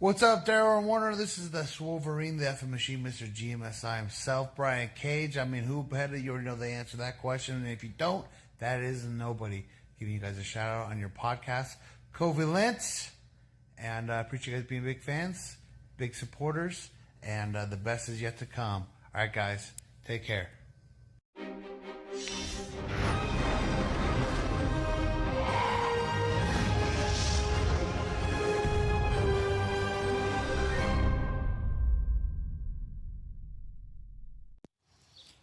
What's up, Daryl and Warner? This is the Swolverine, the effing machine, Mr. GMSI himself, Brian Cage. I mean, who better? You already know the answer to that question. And if you don't, that is nobody. Giving you guys a shout out on your podcast, Covalent. And I appreciate you guys being big fans, big supporters, and the best is yet to come. All right, guys, take care.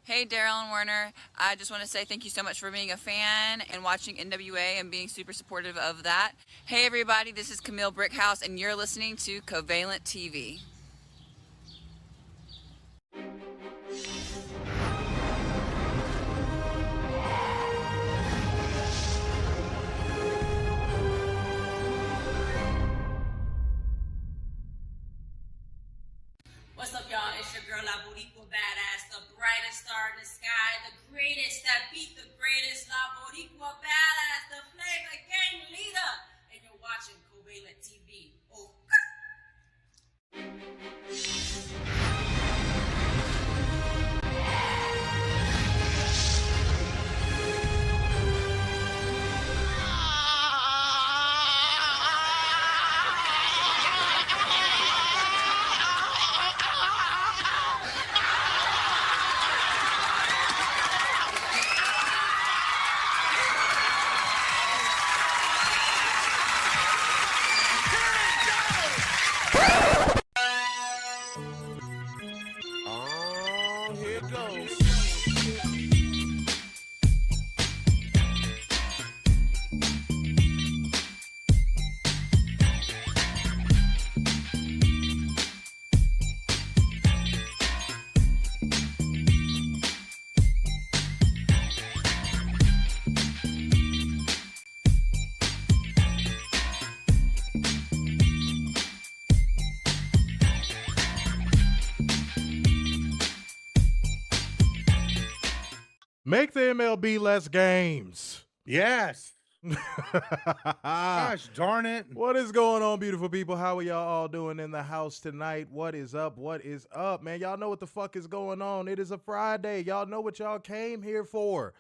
Hey, Daryl and Werner. I just want to say thank you so much for being a fan and watching NWA and being super supportive of that. Hey, everybody, this is Camille Brickhouse, and you're listening to Covalent TV. What's up, y'all? It's your girl, La Boricua Badass, the brightest star in the sky, the greatest that beat the greatest, La Boricua Badass, the flavor gang leader, and you're watching Covalent TV. Oh. Make the MLB less games. Yes. Gosh darn it. What is going on, beautiful people? How are y'all all doing in the house tonight? What is up? What is up, man? Y'all know what the fuck is going on. It is a Friday. Y'all know what y'all came here for.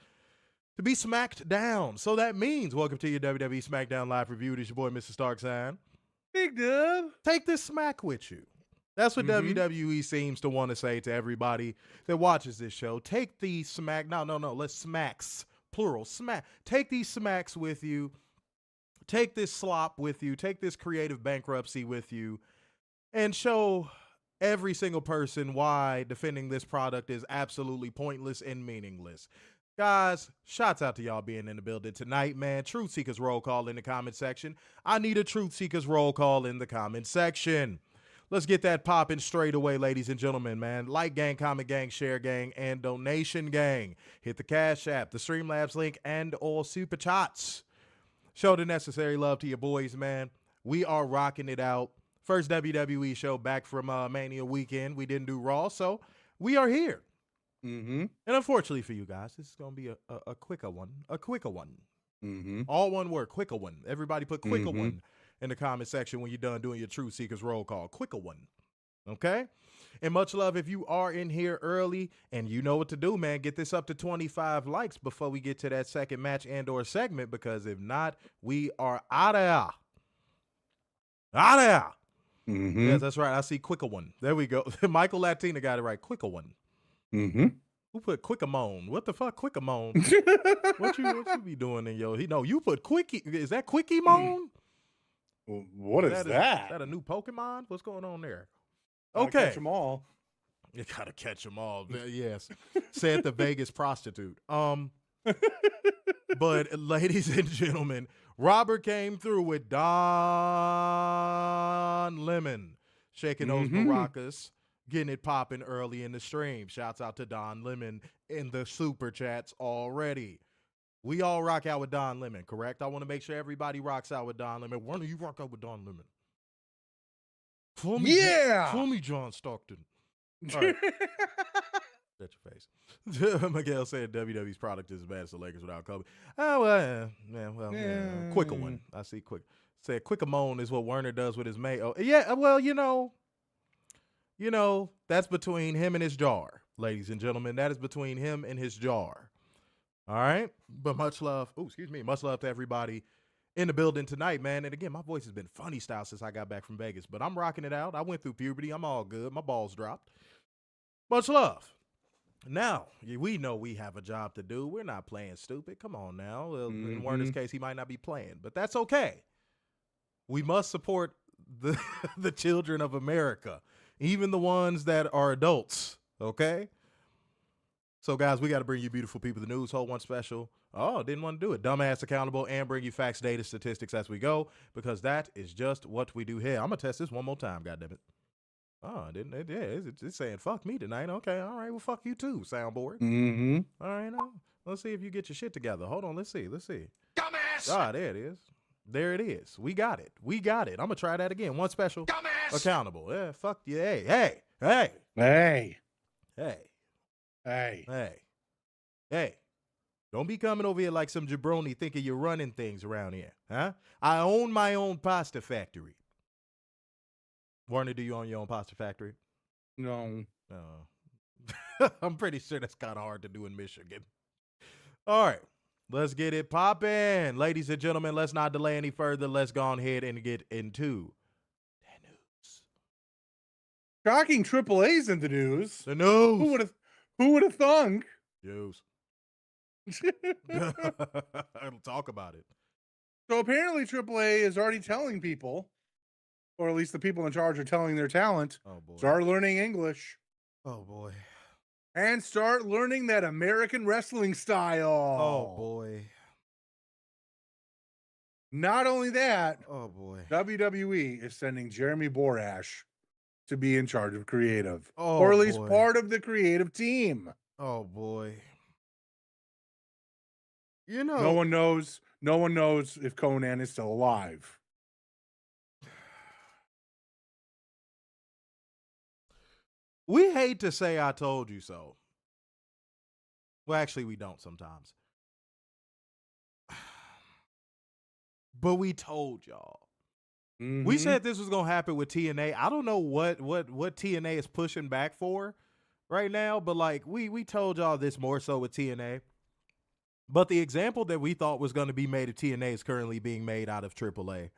To be smacked down. So that means welcome to your WWE SmackDown live review. It is your boy, Mr. Starksign. Big dub. Take this smack with you. That's what WWE seems to want to say to everybody that watches this show. Take these smack. No. Let's smacks. Plural. Smack. Take these smacks with you. Take this slop with you. Take this creative bankruptcy with you. And show every single person why defending this product is absolutely pointless and meaningless. Guys, shouts out to y'all being in the building tonight, man. Truth Seekers roll call in the comment section. I need a Truth Seekers roll call in the comment section. Let's get that popping straight away, ladies and gentlemen, man. Like gang, comment gang, share gang, and donation gang. Hit the Cash App, the Streamlabs link, and all super chats. Show the necessary love to your boys, man. We are rocking it out. First WWE show back from Mania weekend. We didn't do Raw, so we are here. And unfortunately for you guys, this is going to be a quicker one. A quicker one. All one word, quicker one. Everybody put quicker one in the comment section when you're done doing your Truth Seekers roll call. Quicker one. Okay? And much love if you are in here early and you know what to do, man. Get this up to 25 likes before we get to that second match and or segment, because if not, we are out of here. Out of here. Yes, that's right. I see quicker one. There we go. Michael Latina got it right. Quicker one. Who put Quickamone? What the fuck, Quickamone? what you be doing in your? No, you put Quickie. Is that Quickie Moan? What is that? Is that a new Pokemon? What's going on there? Okay, catch them all. You gotta catch them all. Yes, said the Vegas prostitute. But ladies and gentlemen, Robert came through with Don Lemon, shaking those maracas. Getting it popping early in the stream. Shouts out to Don Lemon in the super chats already. We all rock out with Don Lemon, correct? I want to make sure everybody rocks out with Don Lemon. Why don't you rock out with Don Lemon? For me, for me, John Stockton. All right. Shut your face. Miguel said WWE's product is as bad as the Lakers without Kobe. Oh, well, yeah. Quicker one. I see quick. Said quick-a-moan is what Werner does with his mayo. Yeah, well, that's between him and his jar, ladies and gentlemen. That is between him and his jar. All right? But much love. Oh, excuse me. Much love to everybody in the building tonight, man. And again, my voice has been funny style since I got back from Vegas, but I'm rocking it out. I went through puberty. I'm all good. My balls dropped. Much love. Now, we know we have a job to do. We're not playing stupid. Come on now. In Werner's case, he might not be playing, but that's okay. We must support the children of America, even the ones that are adults, okay? So, guys, we got to bring you beautiful people the news, whole one special. Oh, didn't want to do it. Dumbass accountable, and bring you facts, data, statistics as we go, because that is just what we do here. I'm going to test this one more time, goddammit. Oh, didn't it? Yeah, it's saying fuck me tonight. Okay, all right. Well, fuck you too, soundboard. Mm-hmm. All right, now let's see if you get your shit together. Hold on, let's see. Dumbass! Ah, there it is. There it is. We got it. I'm gonna try that again. One special. Dumbass! Accountable. Yeah, fuck you. Hey. Hey. Don't be coming over here like some jabroni thinking you're running things around here, huh? I own my own pasta factory. Warner, do you own your own pasta factory? No. I'm pretty sure that's kind of hard to do in Michigan. All right, let's get it popping. Ladies and gentlemen, let's not delay any further. Let's go on ahead and get into the news. Shocking AAA's in the news. The news. Who would have thunk? News. Talk about it. So apparently AAA is already telling people, or at least the people in charge are telling their talent, start learning English. Oh, boy. And start learning that American wrestling style. Oh, boy. Not only that, oh, boy. WWE is sending Jeremy Borash to be in charge of creative. Oh, or at least boy. part of the creative team. Oh, boy. No one knows if Conan is still alive. We hate to say I told you so. Well, actually, we don't sometimes. But we told y'all. Mm-hmm. We said this was going to happen with TNA. I don't know what TNA is pushing back for right now, but like we told y'all this more so with TNA. But the example that we thought was going to be made of TNA is currently being made out of AAA.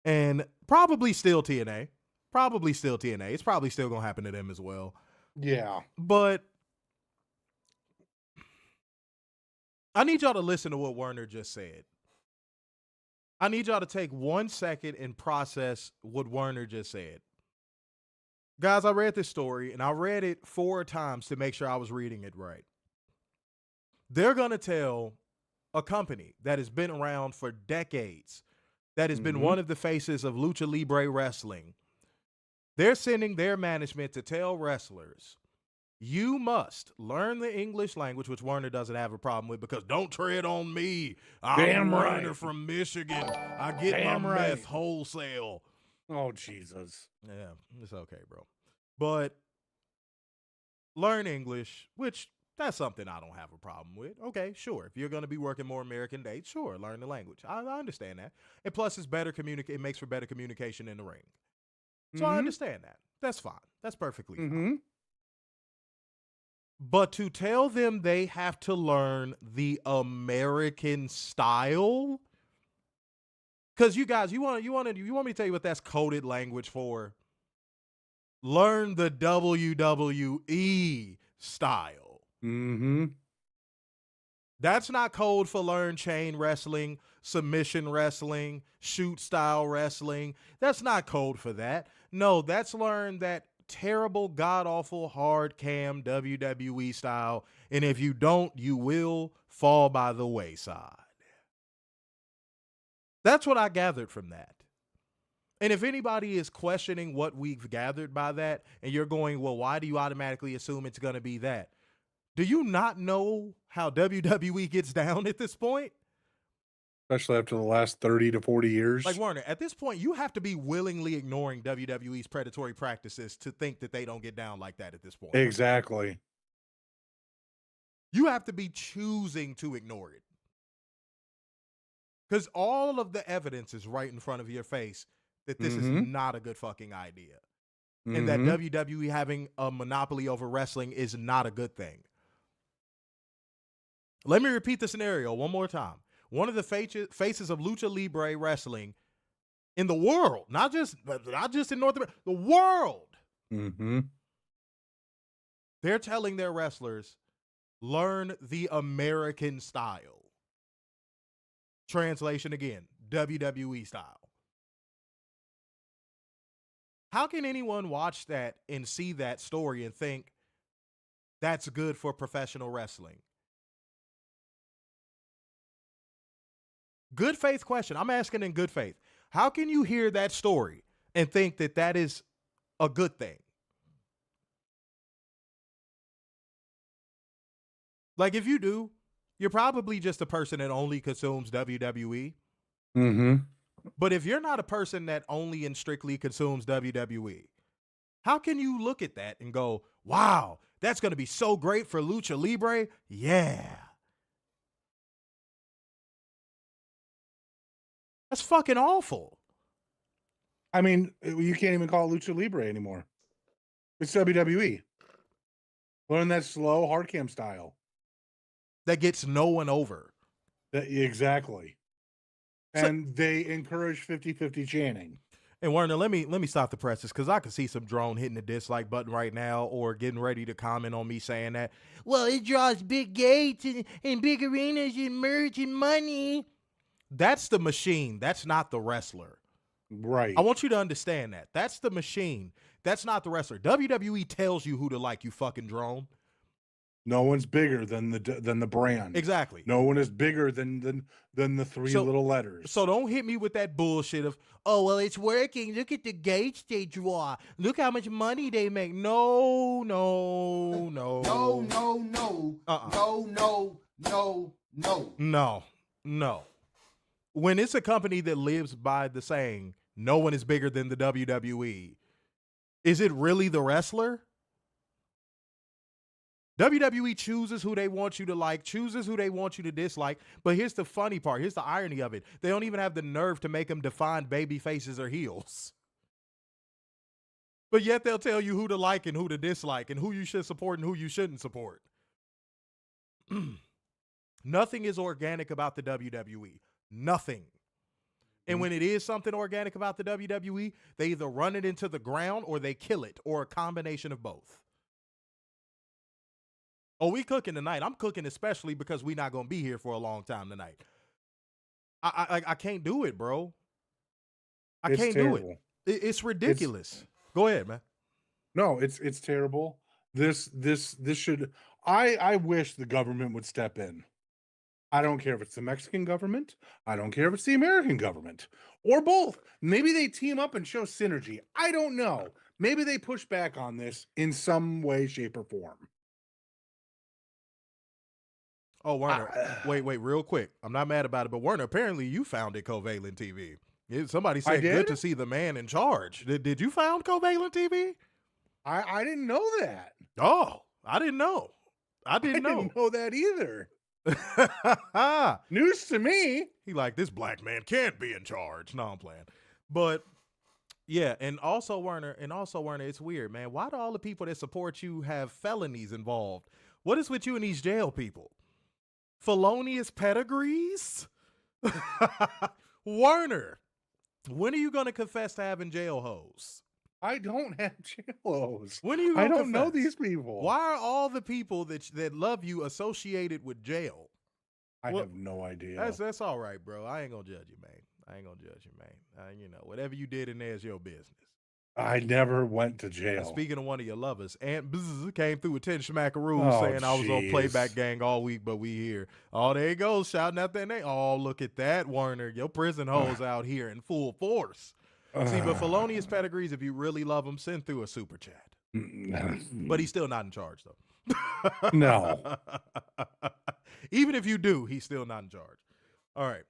And probably still TNA. It's probably still going to happen to them as well. Yeah. But I need y'all to listen to what Werner just said. I need y'all to take 1 second and process what Werner just said. Guys, I read this story, and I read it 4 times to make sure I was reading it right. They're going to tell a company that has been around for decades, that has been one of the faces of Lucha Libre wrestling. They're sending their management to tell wrestlers, you must learn the English language, which Werner doesn't have a problem with, because don't tread on me. I'm Werner from Michigan. I get my meth wholesale. Oh, Jesus. Yeah, it's okay, bro. But learn English, which that's something I don't have a problem with. Okay, sure. If you're going to be working more American dates, sure, learn the language. I understand that. And plus, it's better it makes for better communication in the ring. So I understand that. That's fine. That's perfectly fine. But to tell them they have to learn the American style, because you guys, you want me to tell you what that's coded language for? Learn the WWE style. That's not code for learn chain wrestling, submission wrestling, shoot style wrestling. That's not code for that. No, that's learn that terrible, god-awful, hard cam WWE style. And if you don't, you will fall by the wayside. That's what I gathered from that. And if anybody is questioning what we've gathered by that, and you're going, well, why do you automatically assume it's going to be that? Do you not know how WWE gets down at this point? Especially after the last 30 to 40 years. Like, Werner, at this point, you have to be willingly ignoring WWE's predatory practices to think that they don't get down like that at this point. Exactly. You have to be choosing to ignore it. Because all of the evidence is right in front of your face that this is not a good fucking idea. And that WWE having a monopoly over wrestling is not a good thing. Let me repeat the scenario one more time. One of the faces of Lucha Libre wrestling in the world, not just in North America, the world. They're telling their wrestlers, learn the American style. Translation again, WWE style. How can anyone watch that and see that story and think that's good for professional wrestling? Good faith question. I'm asking in good faith. How can you hear that story and think that that is a good thing? Like, if you do, you're probably just a person that only consumes WWE. But if you're not a person that only and strictly consumes WWE, how can you look at that and go, wow, that's going to be so great for Lucha Libre? Yeah. That's fucking awful. I mean, you can't even call it Lucha Libre anymore. It's WWE. Learn that slow hard cam style. That gets no one over. Exactly. And they encourage 50-50 chanting. And Werner, let me stop the presses, because I can see some drone hitting the dislike button right now or getting ready to comment on me saying that, well, it draws big gates and big arenas and merch and money. That's the machine. That's not the wrestler. Right. I want you to understand that. That's the machine. That's not the wrestler. WWE tells you who to like, you fucking drone. No one's bigger than the brand. Exactly. No one is bigger than the three little letters. So don't hit me with that bullshit of, oh, well, it's working. Look at the gates they draw. Look how much money they make. No. No. When it's a company that lives by the saying, no one is bigger than the WWE, is it really the wrestler? WWE chooses who they want you to like, chooses who they want you to dislike. But here's the funny part. Here's the irony of it. They don't even have the nerve to make them define baby faces or heels. But yet they'll tell you who to like and who to dislike and who you should support and who you shouldn't support. Nothing is organic about the WWE. Nothing. And when it is something organic about the WWE, they either run it into the ground or they kill it, or a combination of both. Oh, we cooking tonight. I'm cooking especially because we're not going to be here for a long time tonight. I can't do it, bro. I can't do it. It's ridiculous. Go ahead, man. No, it's terrible. This should. I wish the government would step in. I don't care if it's the Mexican government. I don't care if it's the American government, or both. Maybe they team up and show synergy. I don't know. Maybe they push back on this in some way, shape, or form. Oh, Werner, wait, real quick. I'm not mad about it, but Werner, apparently you founded Covalent TV. Somebody said, good to see the man in charge. Did you found Covalent TV? I didn't know that. Oh, I didn't know. I didn't know that either. News to me. He like, this black man can't be in charge. No, I'm playing. But yeah, and also Werner, it's weird, man. Why do all the people that support you have felonies involved? What is with you and these jail people? Felonious pedigrees? Werner, when are you going to confess to having jail hoes? I don't have jail hoes. When are you I gonna don't know confess? these people. Why are all the people that love you associated with jail? I have no idea. That's all right, bro. I ain't going to judge you, man. Whatever you did in there is your business. I never went to jail. And speaking of one of your lovers, Aunt Bzz came through with 10 smackaroos saying I was on Playback Gang all week, but we here. Oh, there he goes, shouting out their name. Oh, look at that, Werner. Your prison hoes out here in full force. See, but felonious pedigrees, if you really love him, send through a super chat. But he's still not in charge, though. No. Even if you do, he's still not in charge. All right.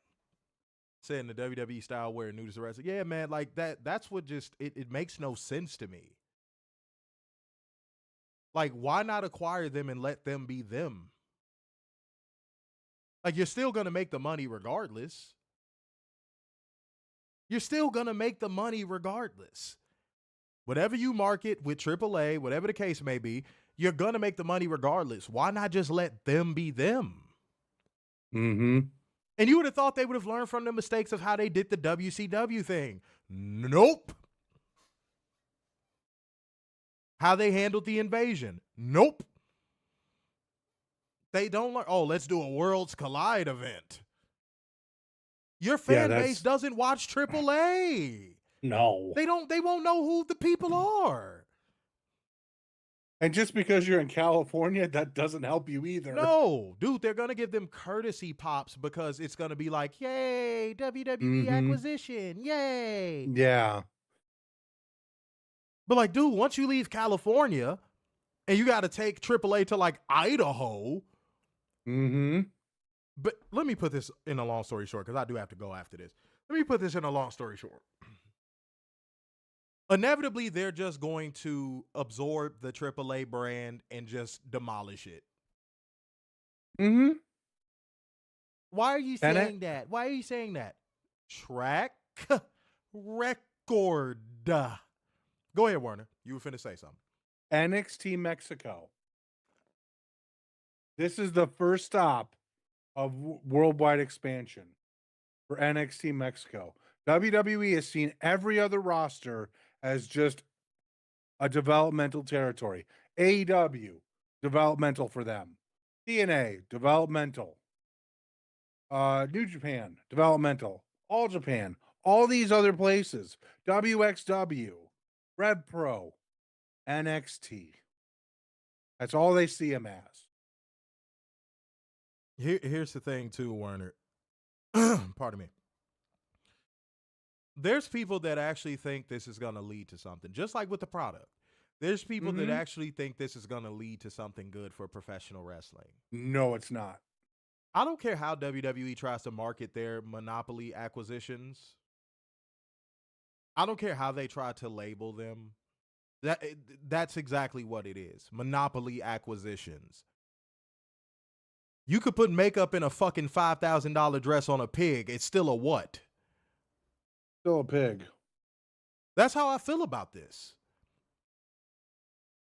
Saying the WWE style wear nudist wrestling. Yeah, man, like that's what just, it makes no sense to me. Like, why not acquire them and let them be them? Like, you're still going to make the money regardless. You're still going to make the money regardless. Whatever you market with AAA, whatever the case may be, you're going to make the money regardless. Why not just let them be them? Mm-hmm. And you would have thought they would have learned from the mistakes of how they did the WCW thing. Nope. How they handled the invasion. Nope. They don't learn. Oh, let's do a Worlds Collide event. Your fan base doesn't watch AAA. No. They won't know who the people are. And just because you're in California, that doesn't help you either. No, dude, they're going to give them courtesy pops because it's going to be like, yay, WWE acquisition, yay. Yeah. But like, dude, once you leave California and you got to take AAA to like Idaho. But let me put this in a long story short because I do have to go after this. Let me put this in a long story short. Inevitably, they're just going to absorb the AAA brand and just demolish it. Why are you saying that? Why are you saying that? Track record. Go ahead, Warner. You were finna say something. NXT Mexico. This is the first stop of worldwide expansion for NXT Mexico. WWE has seen every other roster as just a developmental territory. AEW, developmental for them. TNA, developmental. New Japan, developmental. All Japan, all these other places. WXW, Rev Pro, NXT. That's all they see him as. Here's the thing too, Werner. Pardon me. There's people that actually think this is going to lead to something, just like with the product. There's people that actually think this is going to lead to something good for professional wrestling. No, it's not. I don't care how WWE tries to market their monopoly acquisitions. I don't care how they try to label them. That's exactly what it is. Monopoly acquisitions. You could put makeup in a fucking $5,000 dress on a pig. It's still a what? Still a pig. That's how I feel about this.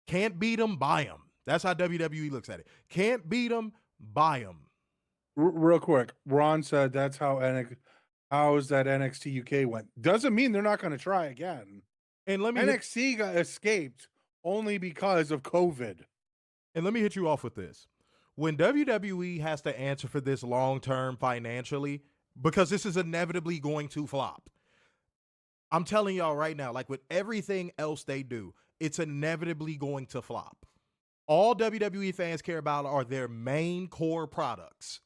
Can't beat them, buy them. That's how WWE looks at it. Can't beat them, buy them. Real quick, Ron said that's how how's that NXT UK went. Doesn't mean they're not going to try again. And let me NXT got escaped only because of COVID. And let me hit you off with this. When WWE has to answer for this long-term financially, because this is inevitably going to flop, I'm telling y'all right now, like with everything else they do, it's inevitably going to flop. All WWE fans care about are their main core products.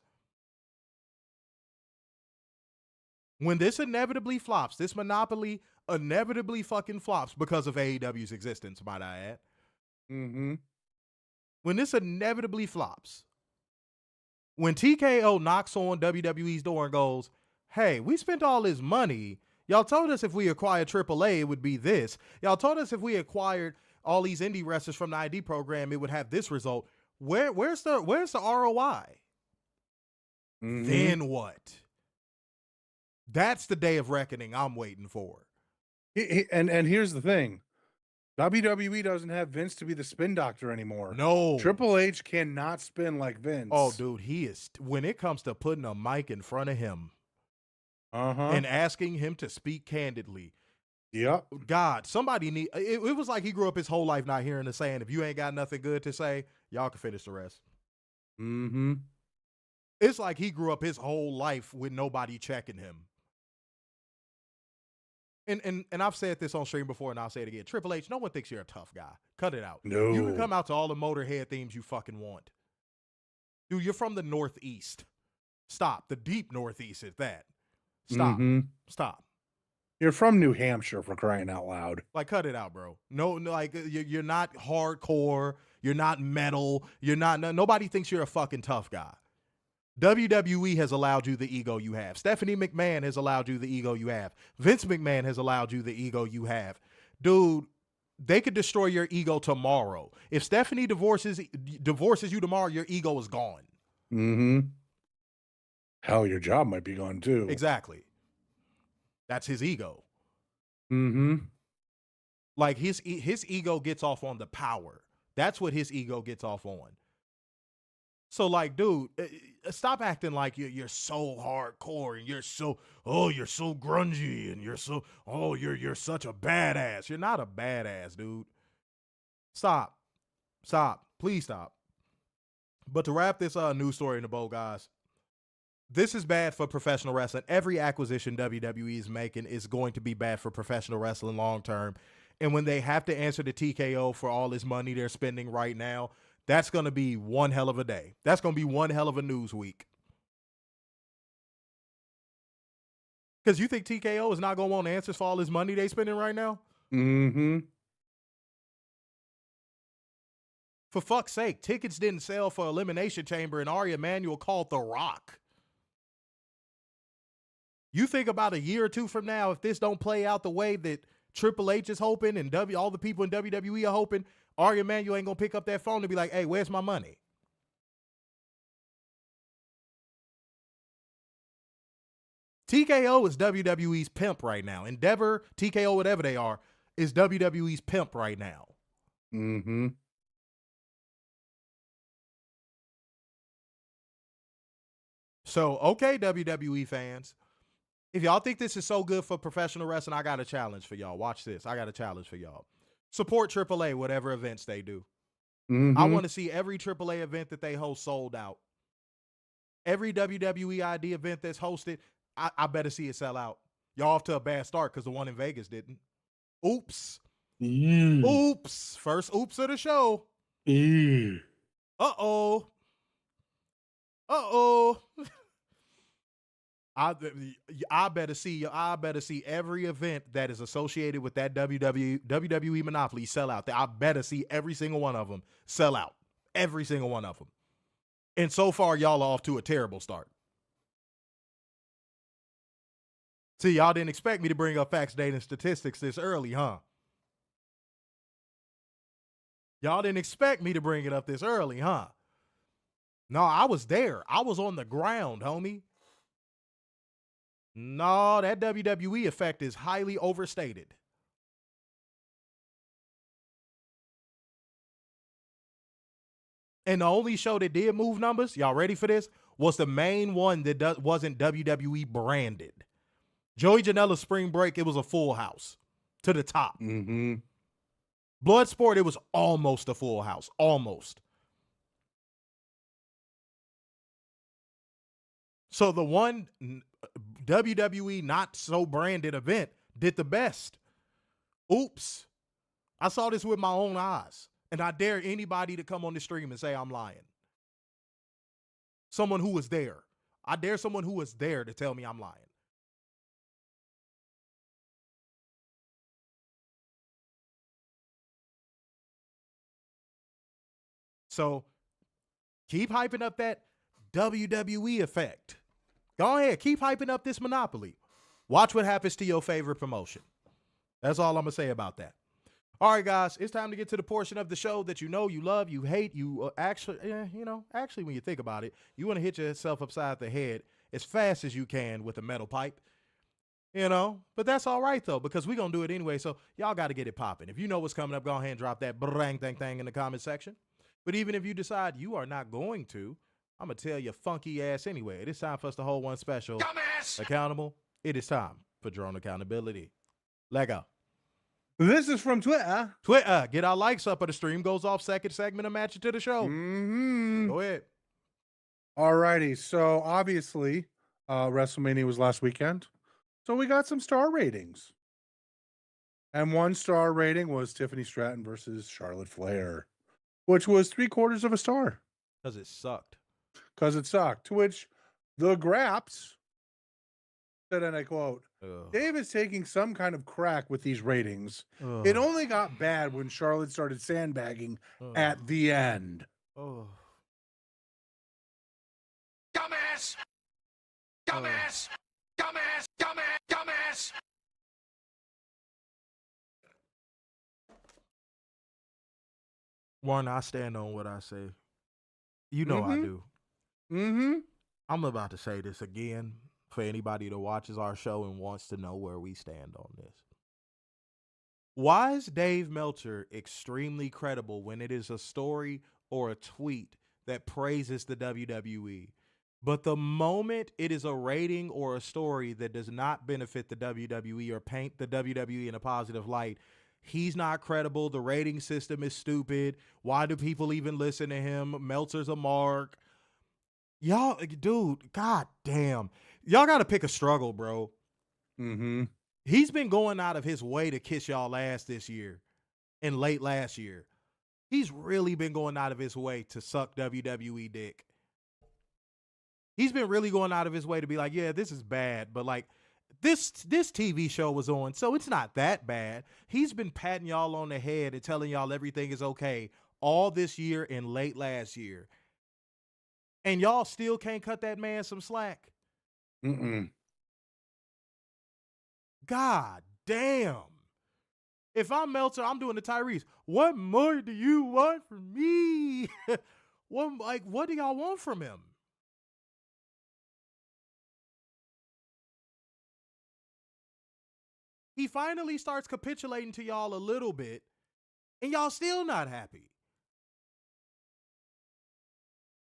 When this inevitably flops, this monopoly inevitably fucking flops because of AEW's existence, might I add. When this inevitably flops, when TKO knocks on WWE's door and goes, hey, we spent all this money. Y'all told us if we acquired AAA, it would be this. Y'all told us if we acquired all these indie wrestlers from the ID program, it would have this result. Where's the ROI? Then what? That's the day of reckoning I'm waiting for. And here's the thing. WWE doesn't have Vince to be the spin doctor anymore. No. Triple H cannot spin like Vince. Oh, dude, he is. When it comes to putting a mic in front of him and asking him to speak candidly. Yep. God, somebody need. It was like he grew up his whole life not hearing the saying, if you ain't got nothing good to say, y'all can finish the rest. It's like he grew up his whole life with nobody checking him. And I've said this on stream before, and I'll say it again. Triple H, no one thinks you're a tough guy. Cut it out. No. You can come out to all the Motorhead themes you fucking want. Dude, you're from the Northeast. Stop. The deep Northeast is that. Stop. Stop. You're from New Hampshire, for crying out loud. Like, cut it out, bro. No, like, you're not hardcore. You're not metal. You're not. Nobody thinks you're a fucking tough guy. WWE has allowed you the ego you have. Stephanie McMahon has allowed you the ego you have. Vince McMahon has allowed you the ego you have. Dude, they could destroy your ego tomorrow. If Stephanie divorces you tomorrow, your ego is gone. Hell, your job might be gone too. Exactly. That's his ego. Mm-hmm. Like his ego gets off on the power. That's what his ego gets off on. So like, dude, stop acting like you're so hardcore and you're so grungy and you're such a badass. You're not a badass, dude. Stop. Please stop. But to wrap this news story in the bow, guys, this is bad for professional wrestling. Every acquisition WWE is making is going to be bad for professional wrestling long term. And when they have to answer to TKO for all this money they're spending right now, that's going to be one hell of a day. That's going to be one hell of a news week. Because you think TKO is not going to want answers for all this money they spending right now? Mm-hmm. For fuck's sake, tickets didn't sell for Elimination Chamber and Ari Emanuel called The Rock. You think about a year or two from now, if this don't play out the way that Triple H is hoping and all the people in WWE are hoping, Ari Emanuel ain't going to pick up that phone and be like, hey, where's my money? TKO is WWE's pimp right now. Endeavor, TKO, whatever they are, is WWE's pimp right now. Mm-hmm. So, okay, WWE fans, if y'all think this is so good for professional wrestling, I got a challenge for y'all. Watch this. I got a challenge for y'all. Support AAA, whatever events they do. Mm-hmm. I want to see every AAA event that they host sold out. Every WWE ID event that's hosted, I better see it sell out. Y'all off to a bad start because the one in Vegas didn't. Oops. Oops. First oops of the show. Uh-oh. I better see every event that is associated with that WWE monopoly sell out. I better see every single one of them sell out. Every single one of them. And so far, y'all are off to a terrible start. See, y'all didn't expect me to bring up facts, data, and statistics this early, huh? Y'all didn't expect me to bring it up this early, huh? No, I was there. I was on the ground, homie. No, that WWE effect is highly overstated. And the only show that did move numbers, y'all ready for this, was the main one that wasn't WWE branded. Joey Janela's Spring Break, it was a full house to the top. Mm-hmm. Bloodsport, it was almost a full house. Almost. So the one WWE not so branded event did the best. Oops. I saw this with my own eyes. And I dare anybody to come on the stream and say I'm lying. Someone who was there. I dare someone who was there to tell me I'm lying. So keep hyping up that WWE effect. Go ahead, keep hyping up this monopoly. Watch what happens to your favorite promotion. That's all I'm going to say about that. All right, guys, it's time to get to the portion of the show that you know, you love, you hate, you actually, when you think about it, you want to hit yourself upside the head as fast as you can with a metal pipe, but that's all right, though, because we're going to do it anyway, so y'all got to get it popping. If you know what's coming up, go ahead and drop that bang in the comment section. But even if you decide you are not going to, I'm going to tell your funky ass anyway. It is time for us to hold one special. Dumbass! Accountable. It is time for drone accountability. Let go. This is from Twitter. Get our likes up or the stream goes off. Second segment of Match It to the Show. Mm-hmm. Go ahead. All righty. So obviously, WrestleMania was last weekend. So we got some star ratings. And 1 star rating was Tiffany Stratton versus Charlotte Flair, which was 3/4 of a star. Because it sucked. To which the Graps said, and I quote, Dave is taking some kind of crack with these ratings. It only got bad when Charlotte started sandbagging at the end. Dumbass! Dumbass! Dumbass! Dumbass! Dumbass! Warren, I stand on what I say. You know I do. Mm-hmm. I'm about to say this again for anybody that watches our show and wants to know where we stand on this. Why is Dave Meltzer extremely credible when it is a story or a tweet that praises the WWE? But the moment it is a rating or a story that does not benefit the WWE or paint the WWE in a positive light, he's not credible. The rating system is stupid. Why do people even listen to him? Meltzer's a mark. Y'all, dude, god damn. Y'all got to pick a struggle, bro. Mm-hmm. He's been going out of his way to kiss y'all ass this year and late last year. He's really been going out of his way to suck WWE dick. He's been really going out of his way to be like, yeah, this is bad, but like this TV show was on, so it's not that bad. He's been patting y'all on the head and telling y'all everything is okay all this year and late last year. And y'all still can't cut that man some slack. Mm-mm. God damn. If I'm Meltzer, I'm doing the Tyrese. What more do you want from me? What do y'all want from him? He finally starts capitulating to y'all a little bit, and y'all still not happy.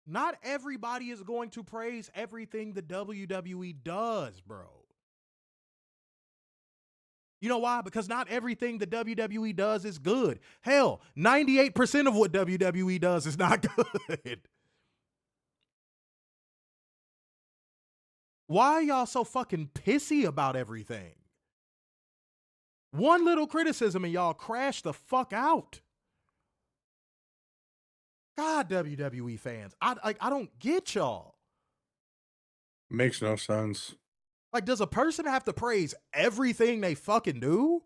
Not everybody is going to praise everything the WWE does, bro. You know why? Because not everything the WWE does is good. Hell, 98% of what WWE does is not good. Why are y'all so fucking pissy about everything? One little criticism and y'all crash the fuck out. God, WWE fans, I don't get y'all. Makes no sense. Like, does a person have to praise everything they fucking do?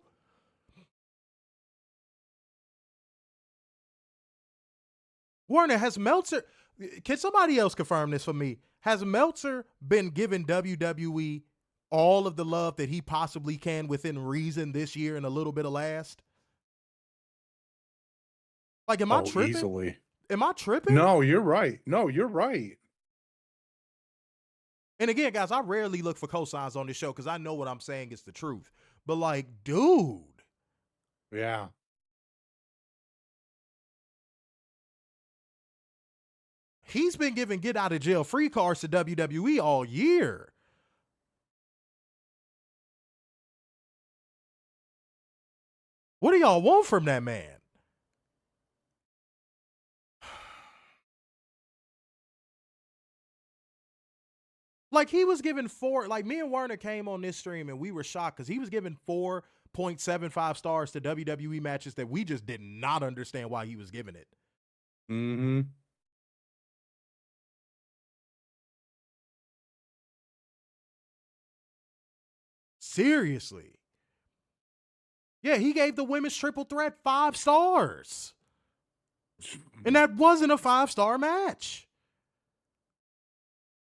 Warner, has Meltzer, can somebody else confirm this for me? Has Meltzer been giving WWE all of the love that he possibly can within reason this year and a little bit of last? Like, am I tripping? Easily. Am I tripping? No, you're right. No, you're right. And again, guys, I rarely look for cosigns on this show because I know what I'm saying is the truth. But like, dude. Yeah. He's been giving get out of jail free cards to WWE all year. What do y'all want from that man? Like, he was given me and Werner came on this stream and we were shocked because he was given 4.75 stars to WWE matches that we just did not understand why he was giving it. Mm-hmm. Seriously. Yeah, he gave the women's triple threat 5 stars. And that wasn't a 5-star match.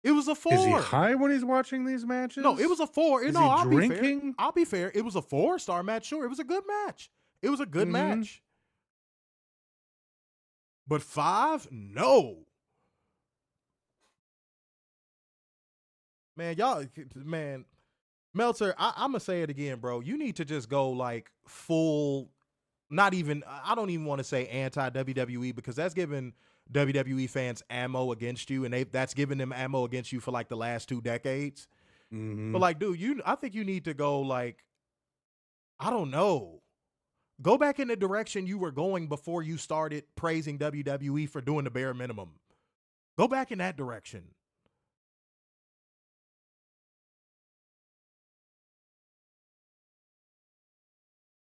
It was a 4. Is he high when he's watching these matches? No, it was a 4. Is no, he I'll drinking? Be fair. I'll be fair. It was a 4-star match. Sure, it was a good match. It was a good match. But 5? No. Man, Meltzer, I'm going to say it again, bro. You need to just go like full, I don't even want to say anti-WWE because that's giving WWE fans ammo against you, and that's giving them ammo against you for like the last 2 decades. Mm-hmm. But like, dude, I think you need to go like, I don't know. Go back in the direction you were going before you started praising WWE for doing the bare minimum. Go back in that direction.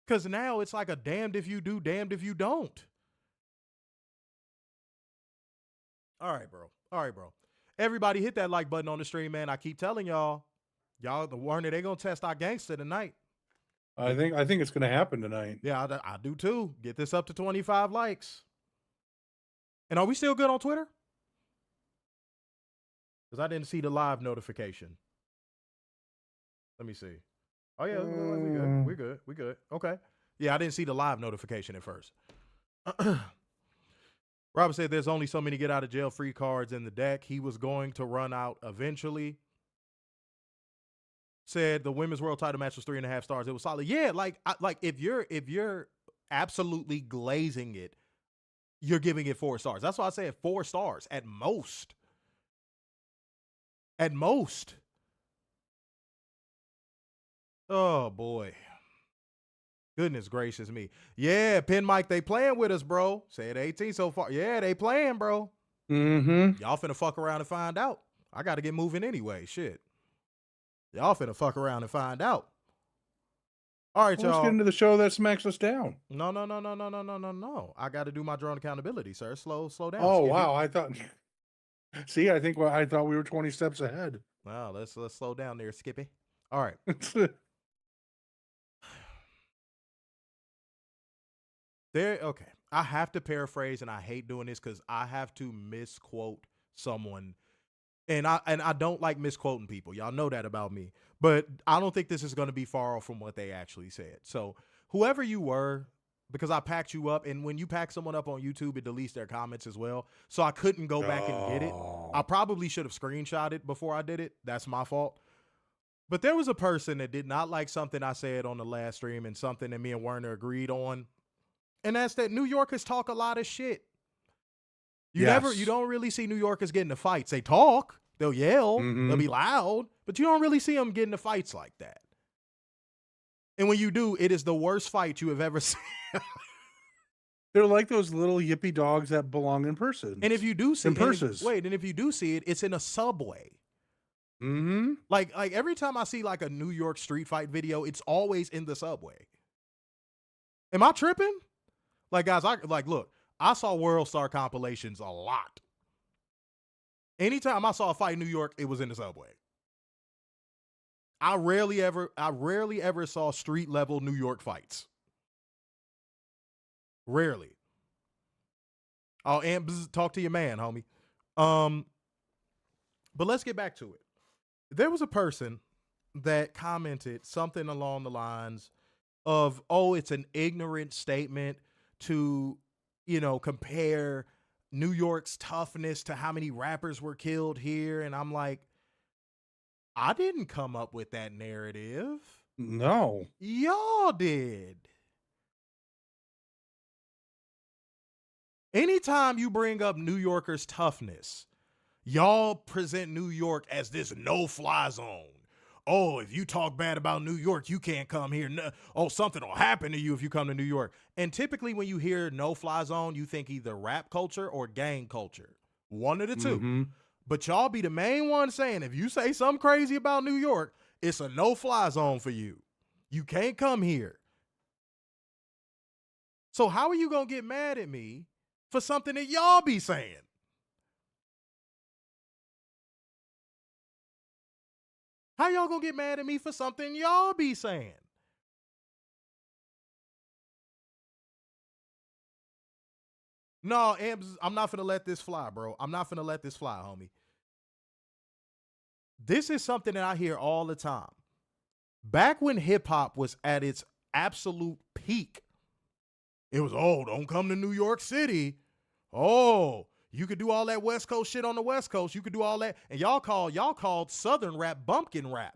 Because now it's like a damned if you do, damned if you don't. All right, bro. Everybody hit that like button on the stream, man. I keep telling y'all, the Warner, they going to test our gangster tonight. I think it's going to happen tonight. Yeah, I do too. Get this up to 25 likes. And are we still good on Twitter? Because I didn't see the live notification. Let me see. Oh, yeah, we good. Okay. Yeah, I didn't see the live notification at first. Robert said there's only so many get out of jail free cards in the deck. He was going to run out eventually. said the women's world title match was 3.5 stars. It was solid. Yeah, like if you're absolutely glazing it, you're giving it 4 stars. That's why I said 4 stars at most. At most. Oh boy. Goodness gracious me. Yeah, Pin Mike, they playing with us, bro. Said 18 so far. Yeah, they playing, bro. Mm-hmm. Y'all finna fuck around and find out. I gotta get moving anyway. Shit. Y'all finna fuck around and find out. All right, Let's y'all. get into the show that smacks us down. No. I gotta do my drone accountability, sir. Slow down. Oh, Skippy. wow. I thought, see, I thought we were 20 steps ahead. Wow, let's slow down there, Skippy. All right. Okay. I have to paraphrase, and I hate doing this because I have to misquote someone. And I don't like misquoting people. Y'all know that about me. But I don't think this is going to be far off from what they actually said. So whoever you were, because I packed you up, and when you pack someone up on YouTube, it deletes their comments as well. So I couldn't go back and get it. I probably should have screenshot it before I did it. That's my fault. But there was a person that did not like something I said on the last stream and something that me and Werner agreed on. And that's that New Yorkers talk a lot of shit. You don't really see New Yorkers get into fights. They talk, they'll yell, they'll be loud, but you don't really see them get into fights like that. And when you do, it is the worst fight you have ever seen. They're like those little yippy dogs that belong in person. And if you do see it, and if you do see it, it's in a subway. Mm-hmm. Like every time I see like a New York street fight video, it's always in the subway. Am I tripping? Like, guys, look, I saw World Star compilations a lot. Anytime I saw a fight in New York, it was in the subway. I rarely ever saw street level New York fights. Rarely. Oh, and talk to your man, homie. But let's get back to it. There was a person that commented something along the lines of, oh, it's an ignorant statement to, compare New York's toughness to how many rappers were killed here. And I'm like, I didn't come up with that narrative. No. Y'all did. Anytime you bring up New Yorkers' toughness, y'all present New York as this no-fly zone. Oh, if you talk bad about New York, you can't come here. No, oh, something will happen to you if you come to New York. And typically when you hear no-fly zone, you think either rap culture or gang culture. One of the two. Mm-hmm. But y'all be the main one saying, if you say something crazy about New York, it's a no-fly zone for you. You can't come here. So how are you going to get mad at me for something that y'all be saying? How y'all gonna get mad at me for something y'all be saying? No, I'm not finna let this fly, bro. I'm not finna let this fly, homie. This is something that I hear all the time. Back when hip hop was at its absolute peak, it was, oh, don't come to New York City. Oh, you could do all that West Coast shit on the West Coast. You could do all that. And y'all called Southern rap bumpkin rap.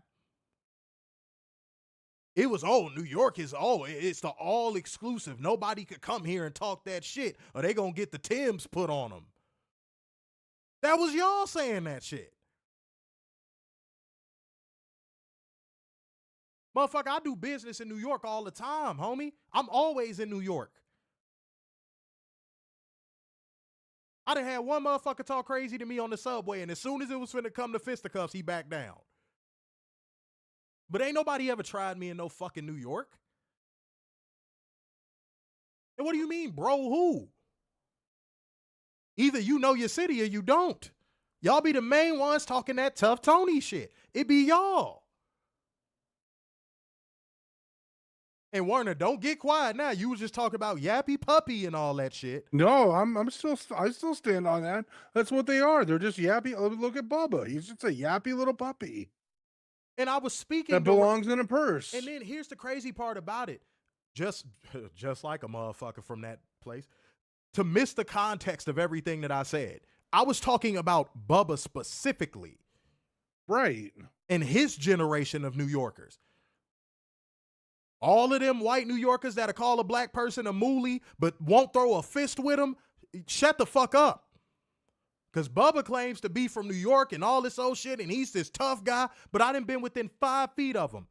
It was, oh, New York is, it's the all exclusive. Nobody could come here and talk that shit or they gonna get the Timbs put on them. That was y'all saying that shit. Motherfucker, I do business in New York all the time, homie. I'm always in New York. I done had one motherfucker talk crazy to me on the subway, and as soon as it was finna come to fisticuffs, he backed down. But ain't nobody ever tried me in no fucking New York. And what do you mean, bro? Who? Either you know your city or you don't. Y'all be the main ones talking that tough Tony shit. It be y'all. And Werner, don't get quiet now. You was just talking about yappy puppy and all that shit. No, I still stand on that. That's what they are. They're just yappy. Look at Bubba. He's just a yappy little puppy. And I was speaking that belongs in a purse. And then here's the crazy part about it. Just like a motherfucker from that place, to miss the context of everything that I said. I was talking about Bubba specifically. Right. and his generation of New Yorkers. All of them white New Yorkers that'll call a black person a moolie but won't throw a fist with them, shut the fuck up. Because Bubba claims to be from New York and all this old shit, and he's this tough guy, but I done been within 5 feet of him.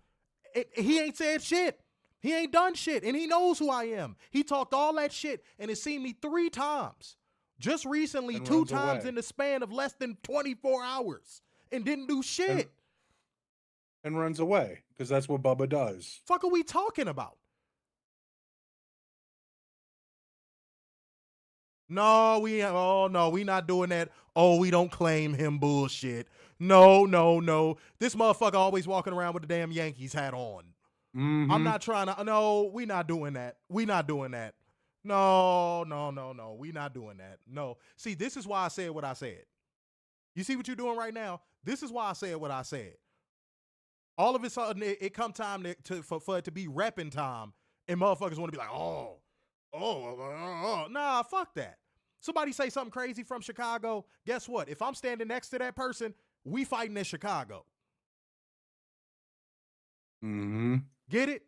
He ain't said shit. He ain't done shit, and he knows who I am. He talked all that shit and has seen me 3 times. Just recently, And 2 runs times away. in the span of less than 24 hours and didn't do shit. And runs away because that's what Bubba does. Fuck are we talking about? No, we not doing that. Oh, we don't claim him bullshit. No. This motherfucker always walking around with the damn Yankees hat on. Mhm. I'm not trying to. No, we not doing that. We not doing that. No. We not doing that. No. See, this is why I said what I said. You see what you're doing right now? This is why I said what I said. All of a sudden, it come time for it to be repping time, and motherfuckers want to be like, nah, fuck that. Somebody say something crazy from Chicago, guess what? If I'm standing next to that person, we fighting in Chicago. Mm-hmm. Get it?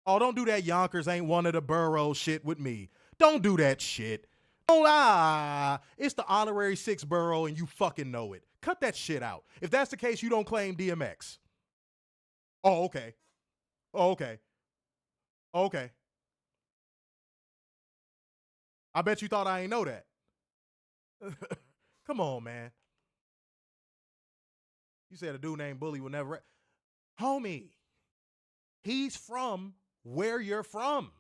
Oh, don't do that Yonkers ain't one of the boroughs shit with me. Don't do that shit. It's the honorary 6th borough and you fucking know it. Cut that shit out. If that's the case, you don't claim DMX. Oh, okay. Okay. I bet you thought I ain't know that. Come on, man. You said a dude named Bully will never... Homie, he's from where you're from.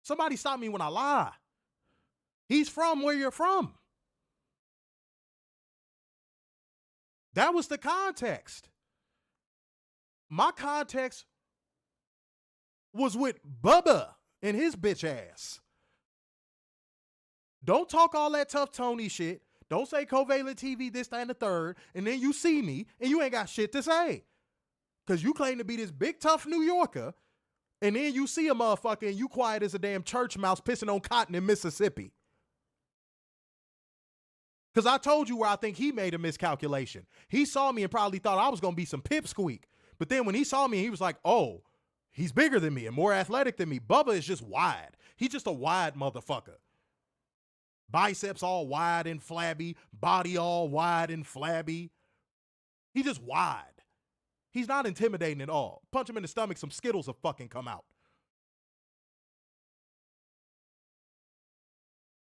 Somebody stop me when I lie. He's from where you're from. That was the context. My context was with Bubba and his bitch ass. Don't talk all that tough Tony shit. Don't say Covalent TV, this, that, and the third, and then you see me and you ain't got shit to say. Because you claim to be this big, tough New Yorker, and then you see a motherfucker and you quiet as a damn church mouse pissing on cotton in Mississippi. Because I told you where I think he made a miscalculation. He saw me and probably thought I was going to be some pipsqueak. But then when he saw me, he was like, oh, he's bigger than me and more athletic than me. Bubba is just wide. He's just a wide motherfucker. Biceps all wide and flabby. Body all wide and flabby. He's just wide. He's not intimidating at all. Punch him in the stomach, some Skittles will fucking come out.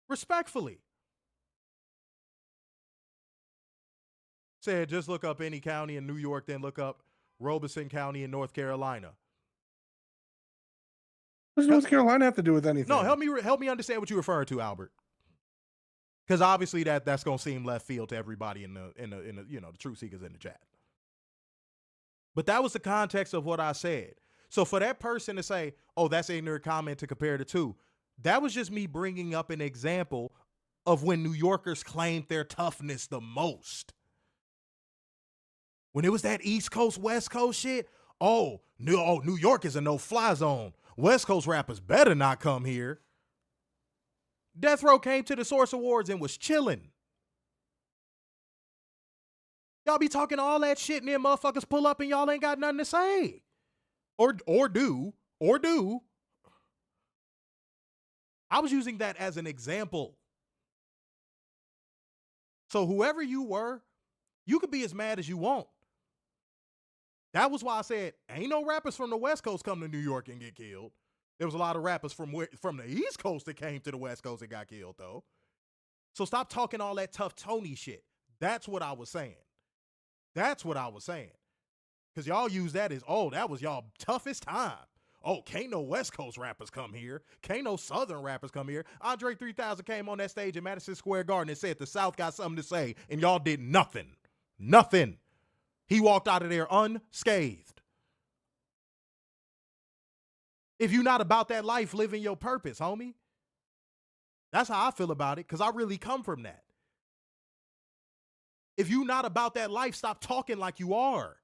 Respectfully. Said just look up any county in New York, then look up Robeson County in North Carolina. What does North Carolina have to do with anything? No, help me understand what you're referring to, Albert. Because obviously that's gonna seem left field to everybody in the the truth seekers in the chat. But that was the context of what I said. So for that person to say, "Oh, that's ignorant comment to compare the two," that was just me bringing up an example of when New Yorkers claimed their toughness the most. When it was that East Coast, West Coast shit, New York is a no-fly zone. West Coast rappers better not come here. Death Row came to the Source Awards and was chilling. Y'all be talking all that shit and then motherfuckers pull up and y'all ain't got nothing to say. Or do. I was using that as an example. So whoever you were, you could be as mad as you want. That was why I said, ain't no rappers from the West Coast come to New York and get killed. There was a lot of rappers from the East Coast that came to the West Coast and got killed, though. So stop talking all that tough Tony shit. That's what I was saying. Because y'all use that as, that was y'all toughest time. Oh, can't no West Coast rappers come here. Can't no Southern rappers come here. Andre 3000 came on that stage in Madison Square Garden and said the South got something to say, and y'all did nothing. Nothing. He walked out of there unscathed. If you're not about that life, living your purpose, homie. That's how I feel about it, because I really come from that. If you're not about that life, stop talking like you are.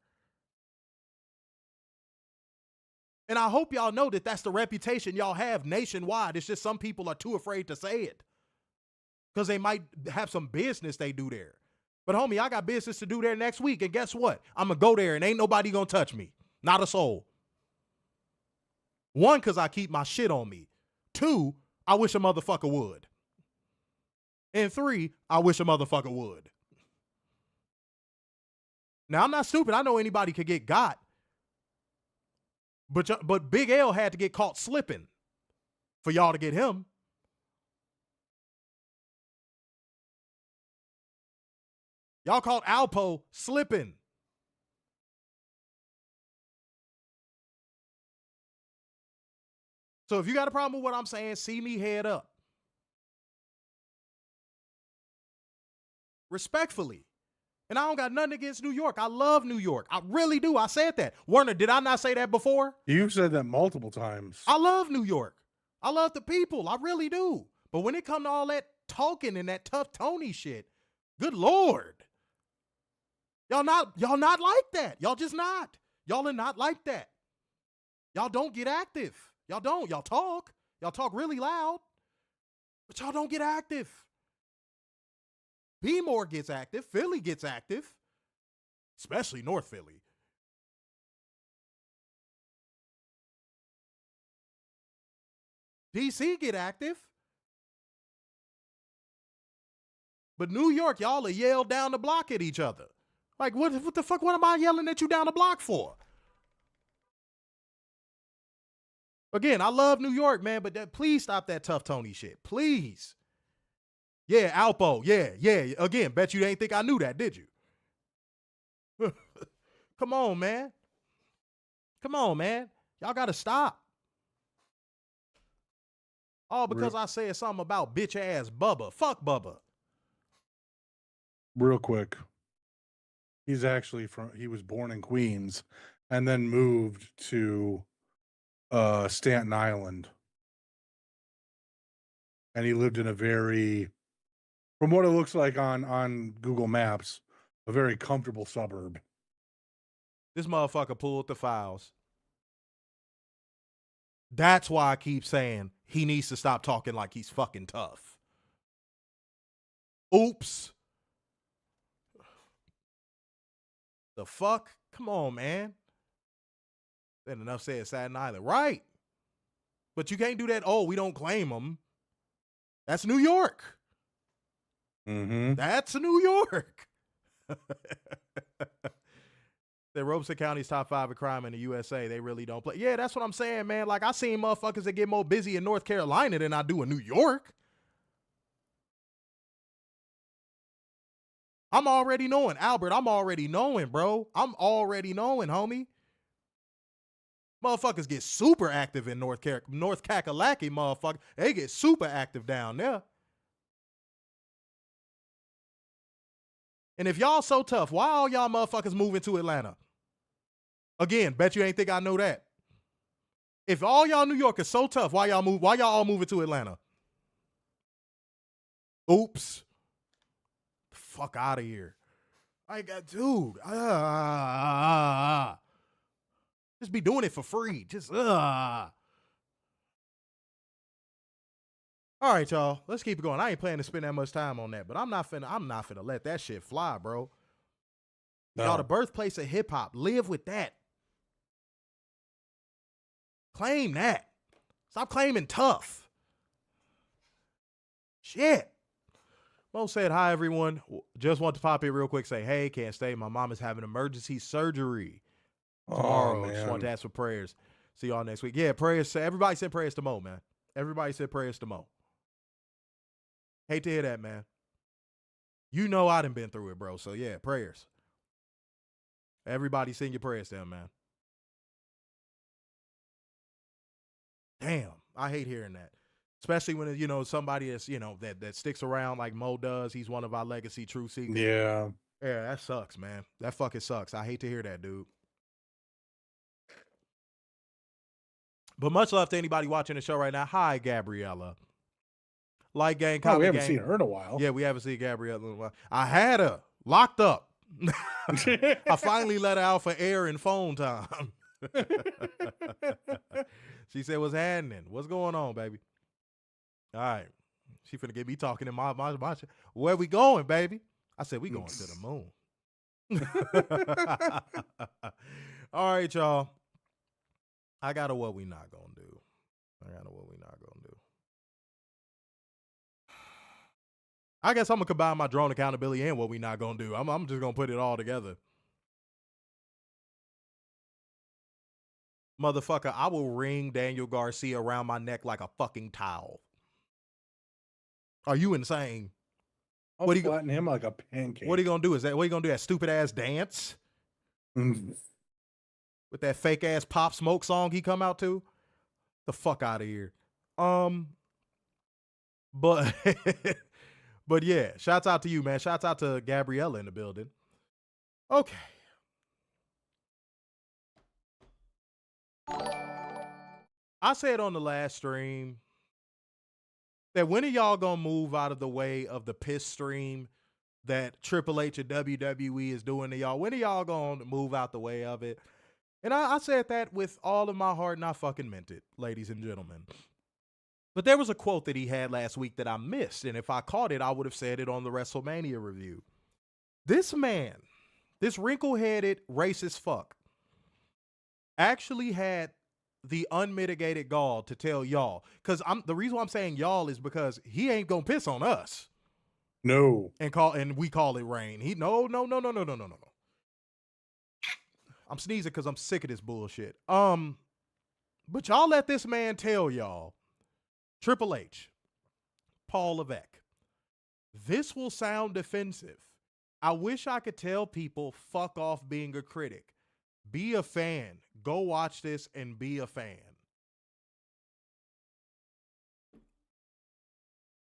And I hope y'all know that that's the reputation y'all have nationwide. It's just some people are too afraid to say it because they might have some business they do there. But homie, I got business to do there next week. And guess what? I'm going to go there and ain't nobody going to touch me. Not a soul. 1, because I keep my shit on me. 2, I wish a motherfucker would. And 3, I wish a motherfucker would. Now, I'm not stupid. I know anybody could get got. But Big L had to get caught slipping for y'all to get him. Y'all caught Alpo slipping. So if you got a problem with what I'm saying, see me head up. Respectfully. And I don't got nothing against New York. I love New York. I really do. I said that. Werner, did I not say that before? You've said that multiple times. I love New York. I love the people. I really do. But when it comes to all that talking and that tough Tony shit, good Lord. Y'all not like that. Y'all just not. Y'all are not like that. Y'all don't get active. Y'all don't. Y'all talk. Y'all talk really loud. But y'all don't get active. B-More gets active. Philly gets active. Especially North Philly. DC get active. But New York, y'all are yelled down the block at each other. Like, what the fuck? What am I yelling at you down the block for? Again, I love New York, man, but please stop that tough Tony shit. Please. Yeah, Alpo. Yeah. Again, bet you ain't think I knew that, did you? Come on, man. Y'all got to stop. All because I said something about bitch ass Bubba. Fuck Bubba. Real quick. He was born in Queens and then moved to Staten Island. And he lived in a very, from what it looks like on Google Maps, a very comfortable suburb. This motherfucker pulled the files. That's why I keep saying he needs to stop talking like he's fucking tough. Oops. The fuck? Come on, man. Then enough said Staten Island. Right. But you can't do that. Oh, we don't claim them. That's New York. Mm-hmm. That's New York. The Robeson County's top 5 of crime in the USA. They really don't play. Yeah, that's what I'm saying, man. Like, I seen motherfuckers that get more busy in North Carolina than I do in New York. I'm already knowing. Albert, I'm already knowing, bro. I'm already knowing, homie. Motherfuckers get super active in North Kakalaki, motherfucker. They get super active down there. And if y'all so tough, why all y'all motherfuckers moving to Atlanta? Again, bet you ain't think I know that. If all y'all New Yorkers so tough, why y'all all moving to Atlanta? Oops. Fuck out of here. I got, dude. Just be doing it for free. Just All right, y'all. Let's keep it going. I ain't planning to spend that much time on that, but I'm not finna let that shit fly, bro. No. Y'all, the birthplace of hip hop. Live with that. Claim that. Stop claiming tough. Shit. Mo said, hi, everyone. Just want to pop in real quick, say, hey, can't stay. My mom is having emergency surgery tomorrow. Oh, just want to ask for prayers. See y'all next week. Yeah, prayers. Everybody send prayers to Mo, man. Everybody send prayers to Mo. Hate to hear that, man. You know I done been through it, bro. So, yeah, prayers. Everybody send your prayers to him, man. Damn, I hate hearing that. Especially when, somebody that's, that sticks around like Mo does. He's one of our legacy truth seekers. Yeah. Yeah, that sucks, man. That fucking sucks. I hate to hear that, dude. But much love to anybody watching the show right now. Hi, Gabriella. Like gang, we haven't seen her in a while. Yeah, we haven't seen Gabriella in a while. I had her locked up. I finally let her out for air and phone time. She said, "What's happening? What's going on, baby?" All right. She finna get me talking in my where we going, baby? I said, we going to the moon. All right, y'all. I got a what we not gonna do. I guess I'm gonna combine my drone accountability and what we not gonna do. I'm just gonna put it all together. Motherfucker, I will ring Daniel Garcia around my neck like a fucking towel. Are you insane? I'll flatten him like a pancake. What are you gonna do? What are you gonna do? That stupid ass dance? With that fake ass Pop Smoke song he come out to? The fuck out of here. But but yeah, shouts out to you, man. Shouts out to Gabriella in the building. Okay. I said on the last stream that when are y'all gonna move out of the way of the piss stream that Triple H and WWE is doing to y'all? When are y'all gonna move out the way of it? And I said that with all of my heart, and I fucking meant it, ladies and gentlemen. But there was a quote that he had last week that I missed, and if I caught it, I would have said it on the WrestleMania review. This man, this wrinkle-headed racist fuck, actually had the unmitigated gall to tell y'all, because the reason why I'm saying y'all is because he ain't gonna piss on us. No. And we call it rain. No. I'm sneezing because I'm sick of this bullshit. But y'all let this man tell y'all, Triple H, Paul Levesque, this will sound defensive. I wish I could tell people, fuck off being a critic. Be a fan. Go watch this and be a fan.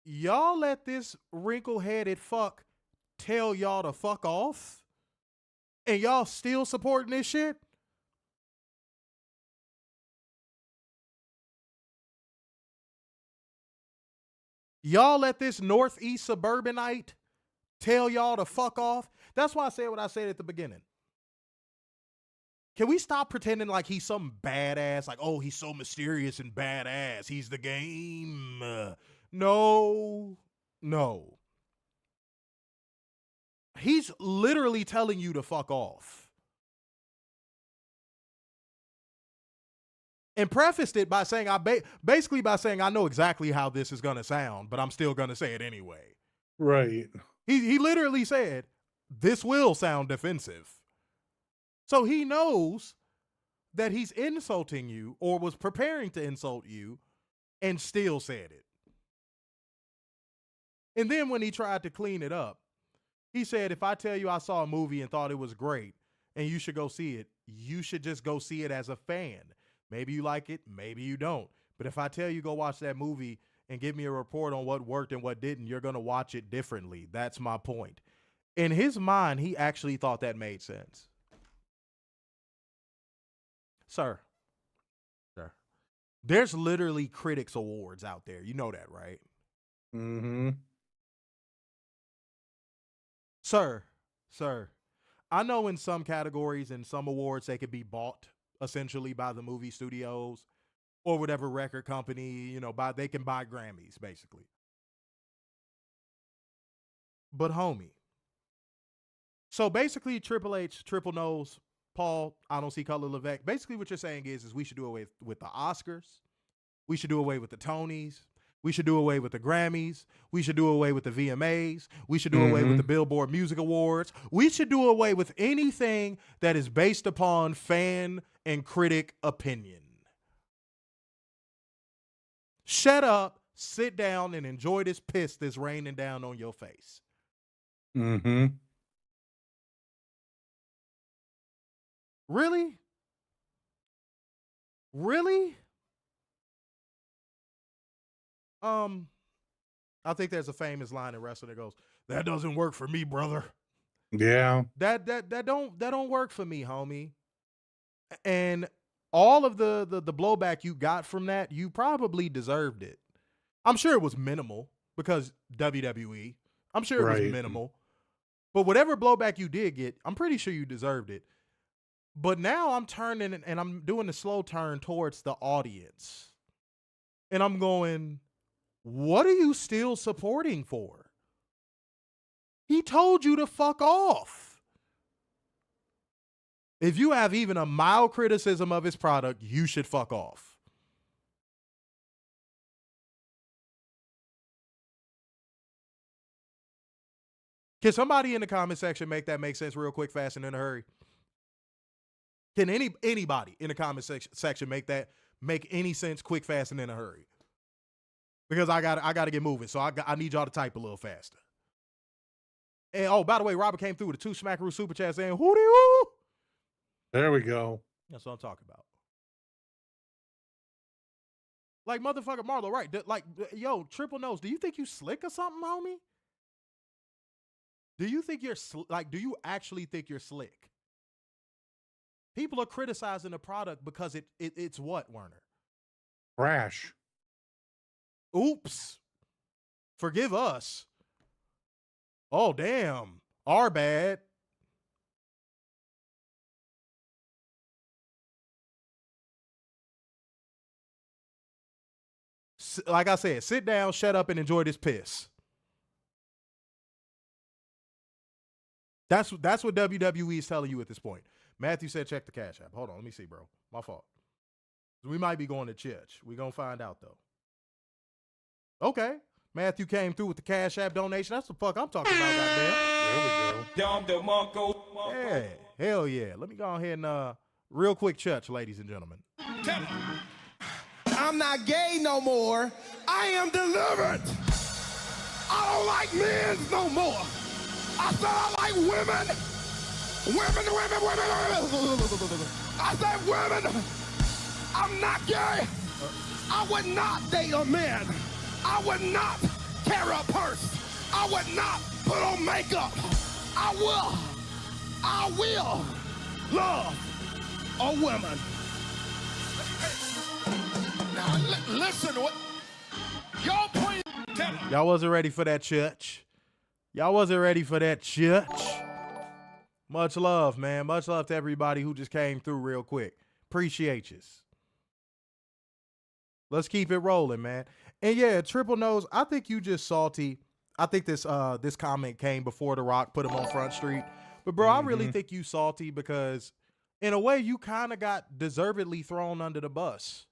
Y'all let this wrinkle-headed fuck tell y'all to fuck off? And y'all still supporting this shit? Y'all let this Northeast suburbanite tell y'all to fuck off? That's why I said what I said at the beginning. Can we stop pretending like he's some badass? Like, oh, he's so mysterious and badass. He's the game. No. He's literally telling you to fuck off. And prefaced it by saying, basically by saying, I know exactly how this is going to sound, but I'm still going to say it anyway. Right. He literally said, this will sound defensive. So he knows that he's insulting you or was preparing to insult you and still said it. And then when he tried to clean it up, he said, if I tell you I saw a movie and thought it was great and you should go see it, you should just go see it as a fan. Maybe you like it, maybe you don't. But if I tell you go watch that movie and give me a report on what worked and what didn't, you're going to watch it differently. That's my point. In his mind, he actually thought that made sense. Sir, there's literally critics awards out there. You know that, right? Mm-hmm. Sir, I know in some categories and some awards they could be bought essentially by the movie studios or whatever record company, they can buy Grammys basically. But homie, so basically Triple H, Triple Nose, Paul, I don't see color Levesque. Basically what you're saying is we should do away with the Oscars. We should do away with the Tonys. We should do away with the Grammys. We should do away with the VMAs. We should do away with the Billboard Music Awards. We should do away with anything that is based upon fan and critic opinion. Shut up, sit down, and enjoy this piss that's raining down on your face. Mm-hmm. Really? Really? I think there's a famous line in wrestling that goes, "That doesn't work for me, brother." Yeah. That don't work for me, homie. And all of the blowback you got from that, you probably deserved it. I'm sure it was minimal because WWE. I'm sure it was minimal. But whatever blowback you did get, I'm pretty sure you deserved it. But now I'm turning and I'm doing the slow turn towards the audience. And I'm going, what are you still supporting for? He told you to fuck off. If you have even a mild criticism of his product, you should fuck off. Can somebody in the comment section make that make sense real quick, fast, and in a hurry? Can anybody in the comment section make any sense quick, fast, and in a hurry? Because I got to get moving, so I need y'all to type a little faster. And oh, by the way, Robert came through with a 2 Smackaroo super chat saying, hootie-hoo. There we go. That's what I'm talking about. Like motherfucker Marlo, right? Like, yo, Triple Nose, do you think you slick or something, homie? Do you think you're do you actually think you're slick? People are criticizing the product because it's what, Werner? Trash. Oops. Forgive us. Oh, damn. Our bad. Like I said, sit down, shut up, and enjoy this piss. That's what WWE is telling you at this point. Matthew said, check the Cash App. Hold on, let me see, bro. My fault. We might be going to church. We're going to find out, though. Okay. Matthew came through with the Cash App donation. That's the fuck I'm talking about, goddamn. There we go. Yeah, hell yeah. Let me go ahead and, real quick church, ladies and gentlemen. I'm not gay no more. I am delivered. I don't like men no more. I said I like women. Women. I said women. I'm not gay. I would not date a man. I would not carry a purse. I would not put on makeup. I will love a woman. Now listen, what y'all playing? Y'all wasn't ready for that church. Y'all wasn't ready for that church. Much love, man. Much love to everybody who just came through real quick. Appreciate you. Let's keep it rolling, man. And yeah, Triple Nose, I think you just salty. I think this comment came before The Rock put him on Front Street. But bro, I really think you salty because in a way you kind of got deservedly thrown under the bus.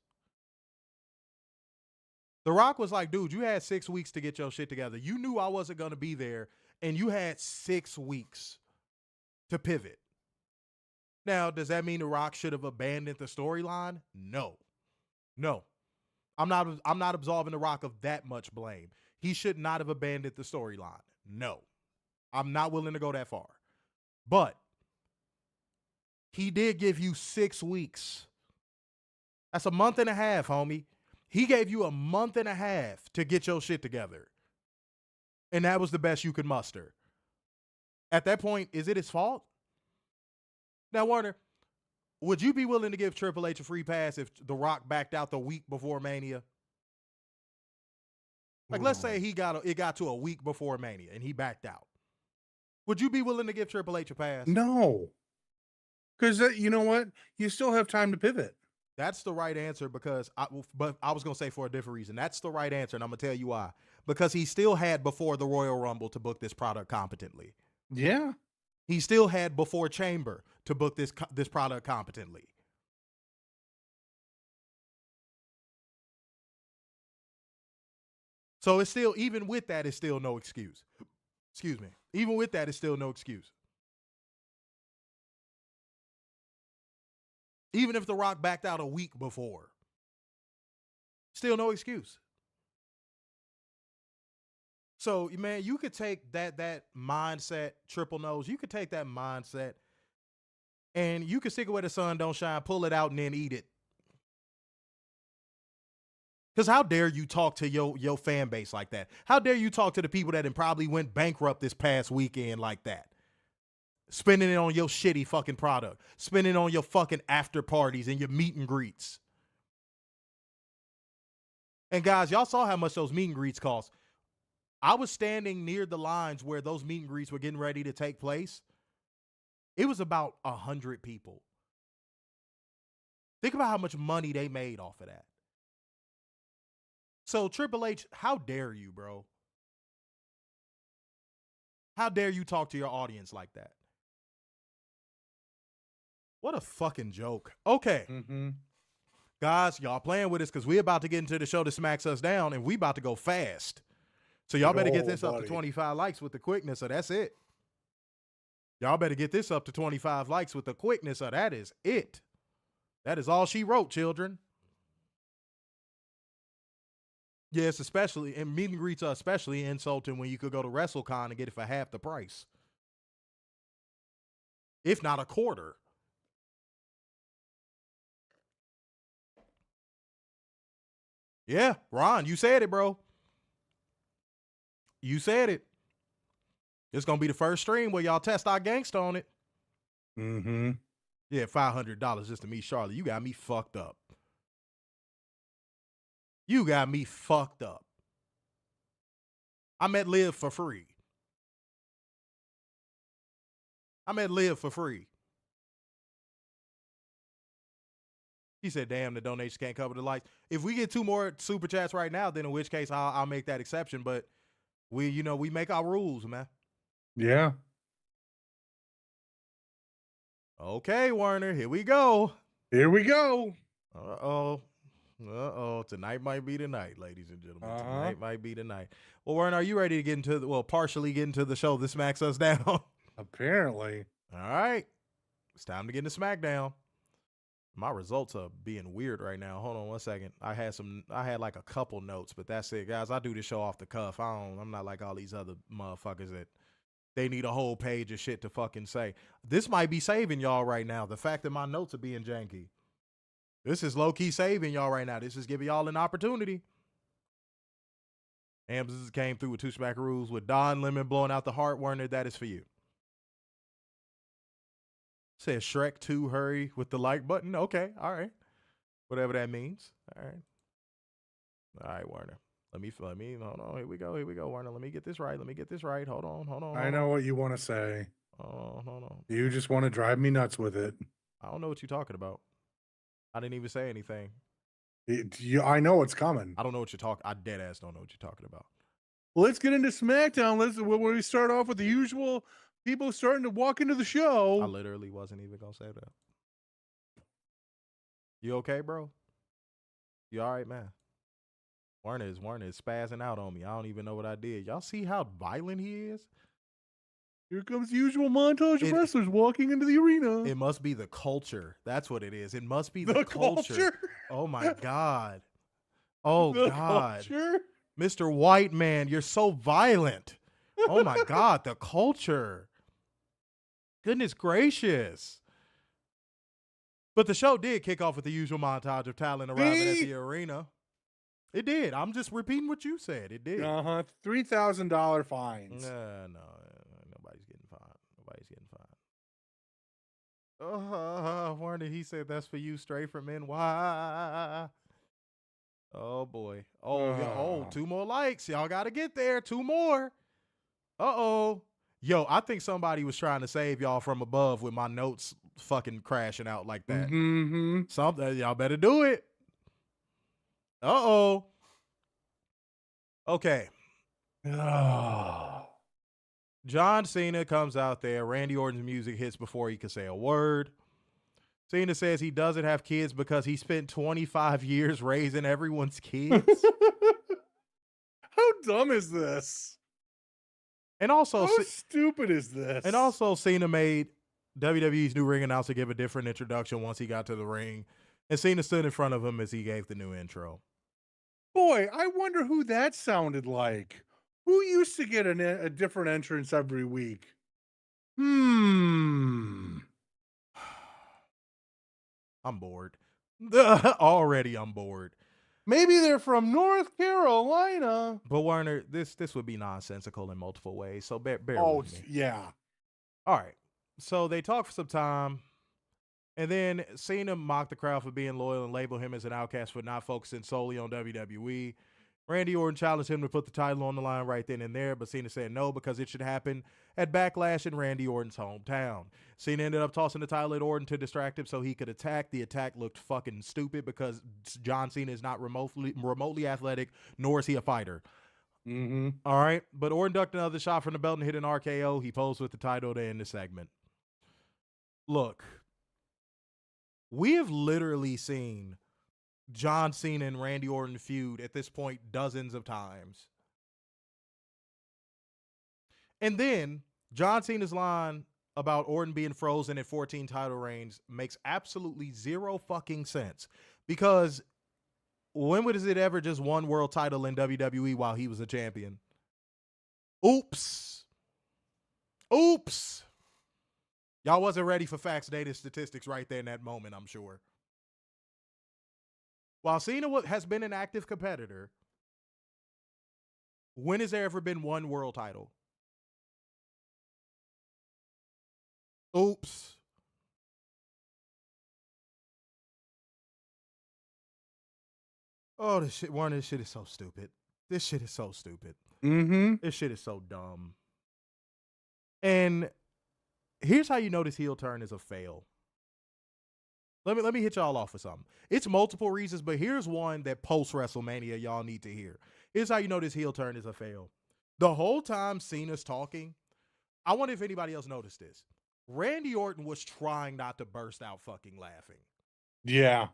The Rock was like, dude, you had 6 weeks to get your shit together. You knew I wasn't going to be there, and you had 6 weeks to pivot. Now, does that mean The Rock should have abandoned the storyline? No. I'm not absolving The Rock of that much blame. He should not have abandoned the storyline. No. I'm not willing to go that far. But he did give you 6 weeks. That's a month and a half, homie. He gave you a month and a half to get your shit together. And that was the best you could muster. At that point, is it his fault? Now, Warner, would you be willing to give Triple H a free pass if The Rock backed out the week before Mania? Like, let's say it got to a week before Mania and he backed out. Would you be willing to give Triple H a pass? No. Because you know what? You still have time to pivot. That's the right answer because I was going to say for a different reason. That's the right answer, and I'm going to tell you why. Because he still had before the Royal Rumble to book this product competently. Yeah. He still had before Chamber to book this product competently. So it's still, even with that, it's still no excuse. Excuse me. Even with that, it's still no excuse. Even if The Rock backed out a week before, still no excuse. So, man, you could take that mindset, Triple Nose. You could take that mindset and you could stick it where the sun don't shine, pull it out, and then eat it. Because how dare you talk to your fan base like that? How dare you talk to the people that probably went bankrupt this past weekend like that? Spending it on your shitty fucking product. Spending it on your fucking after parties and your meet and greets. And guys, y'all saw how much those meet and greets cost. I was standing near the lines where those meet and greets were getting ready to take place. It was about 100 people. Think about how much money they made off of that. So Triple H, how dare you, bro? How dare you talk to your audience like that? What a fucking joke. Okay. Guys, y'all playing with us because we about to get into the show that smacks us down, and we about to go fast. So y'all better get this up to 25 likes with the quickness, so that's it. Y'all better get this up to 25 likes with the quickness, so that is it. That is all she wrote, children. Yes, especially, and meet and greets are especially insulting when you could go to WrestleCon and get it for half the price. If not a quarter. Yeah, Ron, you said it, bro. You said it. It's going to be the first stream where y'all test our gangsta on it. Yeah, $500 just to meet Charlotte. You got me fucked up. You got me fucked up. I met Liv for free. He said, damn, the donation can't cover the lights. If we get 2 more super chats right now, then in which case I'll make that exception. But we make our rules, man. Yeah. Okay, Warner, here we go. Here we go. Uh-oh. Tonight might be the night, ladies and gentlemen. Tonight might be the night. Well, Warren, are you ready to get into partially get into the show that smacks us down? Apparently. All right. It's time to get into SmackDown. My results are being weird right now. Hold on 1 second. I had like a couple notes, but that's it, guys. I do this show off the cuff. I'm not like all these other motherfuckers that they need a whole page of shit to fucking say. This might be saving y'all right now. The fact that my notes are being janky. This is low-key saving y'all right now. This is giving y'all an opportunity. Amber's came through with 2 smackaroos with Don Lemon blowing out the heart. Warner, that is for you. Says Shrek 2, hurry with the like button. Okay, all right. Whatever that means. All right, Warner. Let me, hold on. Here we go, Warner. Let me get this right. Hold on. I know what you want to say. Hold on. You just want to drive me nuts with it. I don't know what you're talking about. I didn't even say anything. I know what's coming. I don't know what you're talking. I dead ass don't know what you're talking about. Let's get into SmackDown. Where we start off with the usual people starting to walk into the show. I literally wasn't even gonna say that. You okay, bro? You all right, man? Warner is spazzing out on me. I don't even know what I did. Y'all see how violent he is? Here comes the usual montage of wrestlers walking into the arena. It must be the culture. That's what it is. It must be the culture. Oh, my God. Oh, God. Culture? Mr. White Man, you're so violent. Oh, my God. The culture. Goodness gracious. But the show did kick off with the usual montage of talent arriving at the arena. It did. I'm just repeating what you said. It did. $3,000 fines. No. Nobody's getting fined. Warner, he said that's for you straight from NY. Oh, boy. Oh, 2 more likes. Y'all got to get there. 2 more. Uh-oh. Yo, I think somebody was trying to save y'all from above with my notes fucking crashing out like that. Something. Y'all better do it. Uh-oh. Okay. John Cena comes out there. Randy Orton's music hits before he can say a word. Cena says he doesn't have kids because he spent 25 years raising everyone's kids. How dumb is this? And also, how stupid is this? And also, Cena made WWE's new ring announcer give a different introduction once he got to the ring. And Cena stood in front of him as he gave the new intro. Boy, I wonder who that sounded like. Who used to get a different entrance every week? I'm bored. Already I'm bored. Maybe they're from North Carolina. But Warner, this would be nonsensical in multiple ways. So bear with me. Yeah. All right. So they talk for some time. And then Cena mocked the crowd for being loyal and labeled him as an outcast for not focusing solely on WWE. Randy Orton challenged him to put the title on the line right then and there, but Cena said no because it should happen at Backlash in Randy Orton's hometown. Cena ended up tossing the title at Orton to distract him so he could attack. The attack looked fucking stupid because John Cena is not remotely athletic, nor is he a fighter. All right, but Orton ducked another shot from the belt and hit an RKO. He posed with the title to end the segment. Look, we have literally seen John Cena and Randy Orton feud at this point dozens of times. And then John Cena's line about Orton being frozen at 14 title reigns makes absolutely zero fucking sense. Because when was it ever just one world title in WWE while he was a champion? Oops. Y'all wasn't ready for facts, data, statistics right there in that moment, I'm sure. While Cena has been an active competitor, when has there ever been one world title? Oops. Oh, this shit is so stupid. This shit is so stupid. This shit is so dumb. And here's how you know this heel turn is a fail. Let me hit y'all off with something. It's multiple reasons, but here's one that post WrestleMania y'all need to hear. Here's how you know this heel turn is a fail. The whole time Cena's talking, I wonder if anybody else noticed this. Randy Orton was trying not to burst out fucking laughing. Yeah.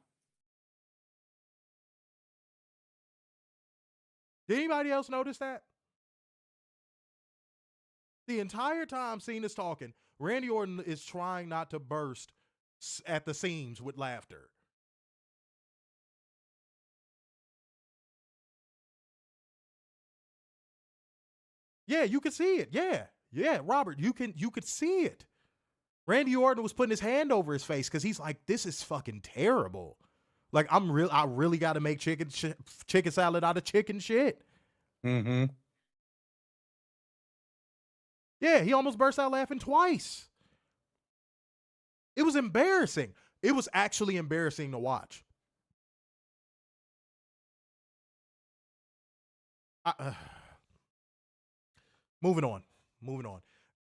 Did anybody else notice that? The entire time Cena's talking, Randy Orton is trying not to burst at the seams with laughter. Yeah, you could see it. Yeah, Robert, you could see it. Randy Orton was putting his hand over his face because he's like, this is fucking terrible. Like, I really got to make chicken salad out of chicken shit. Yeah, he almost burst out laughing twice. It was embarrassing. It was actually embarrassing to watch. Moving on.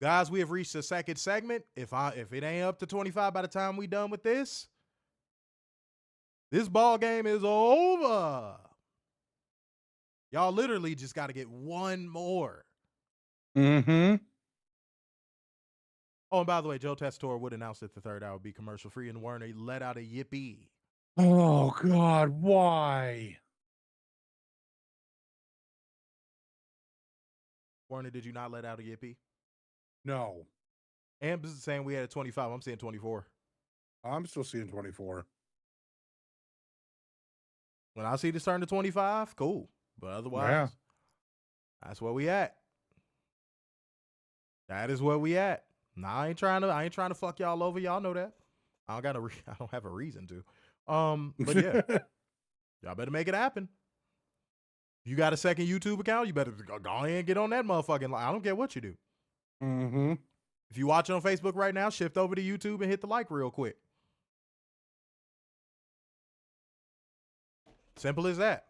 Guys, we have reached the second segment. If it ain't up to 25 by the time we done with this ball game is over. Y'all literally just got to get one more. Oh, and by the way, Joe Tessitore would announce that the third hour would be commercial free, and Werner let out a yippee. Oh, God, why? Werner, did you not let out a yippee? No. Ambs is saying we had a 25. I'm saying 24. I'm still seeing 24. When I see this turn to 25, cool. But otherwise, that's where we at. That is where we at. Nah, I ain't trying to fuck y'all over. Y'all know that. I don't have a reason to. But yeah, y'all better make it happen. You got a second YouTube account? You better go ahead and get on that motherfucking line. I don't care what you do. If you watching on Facebook right now, shift over to YouTube and hit the like real quick. Simple as that.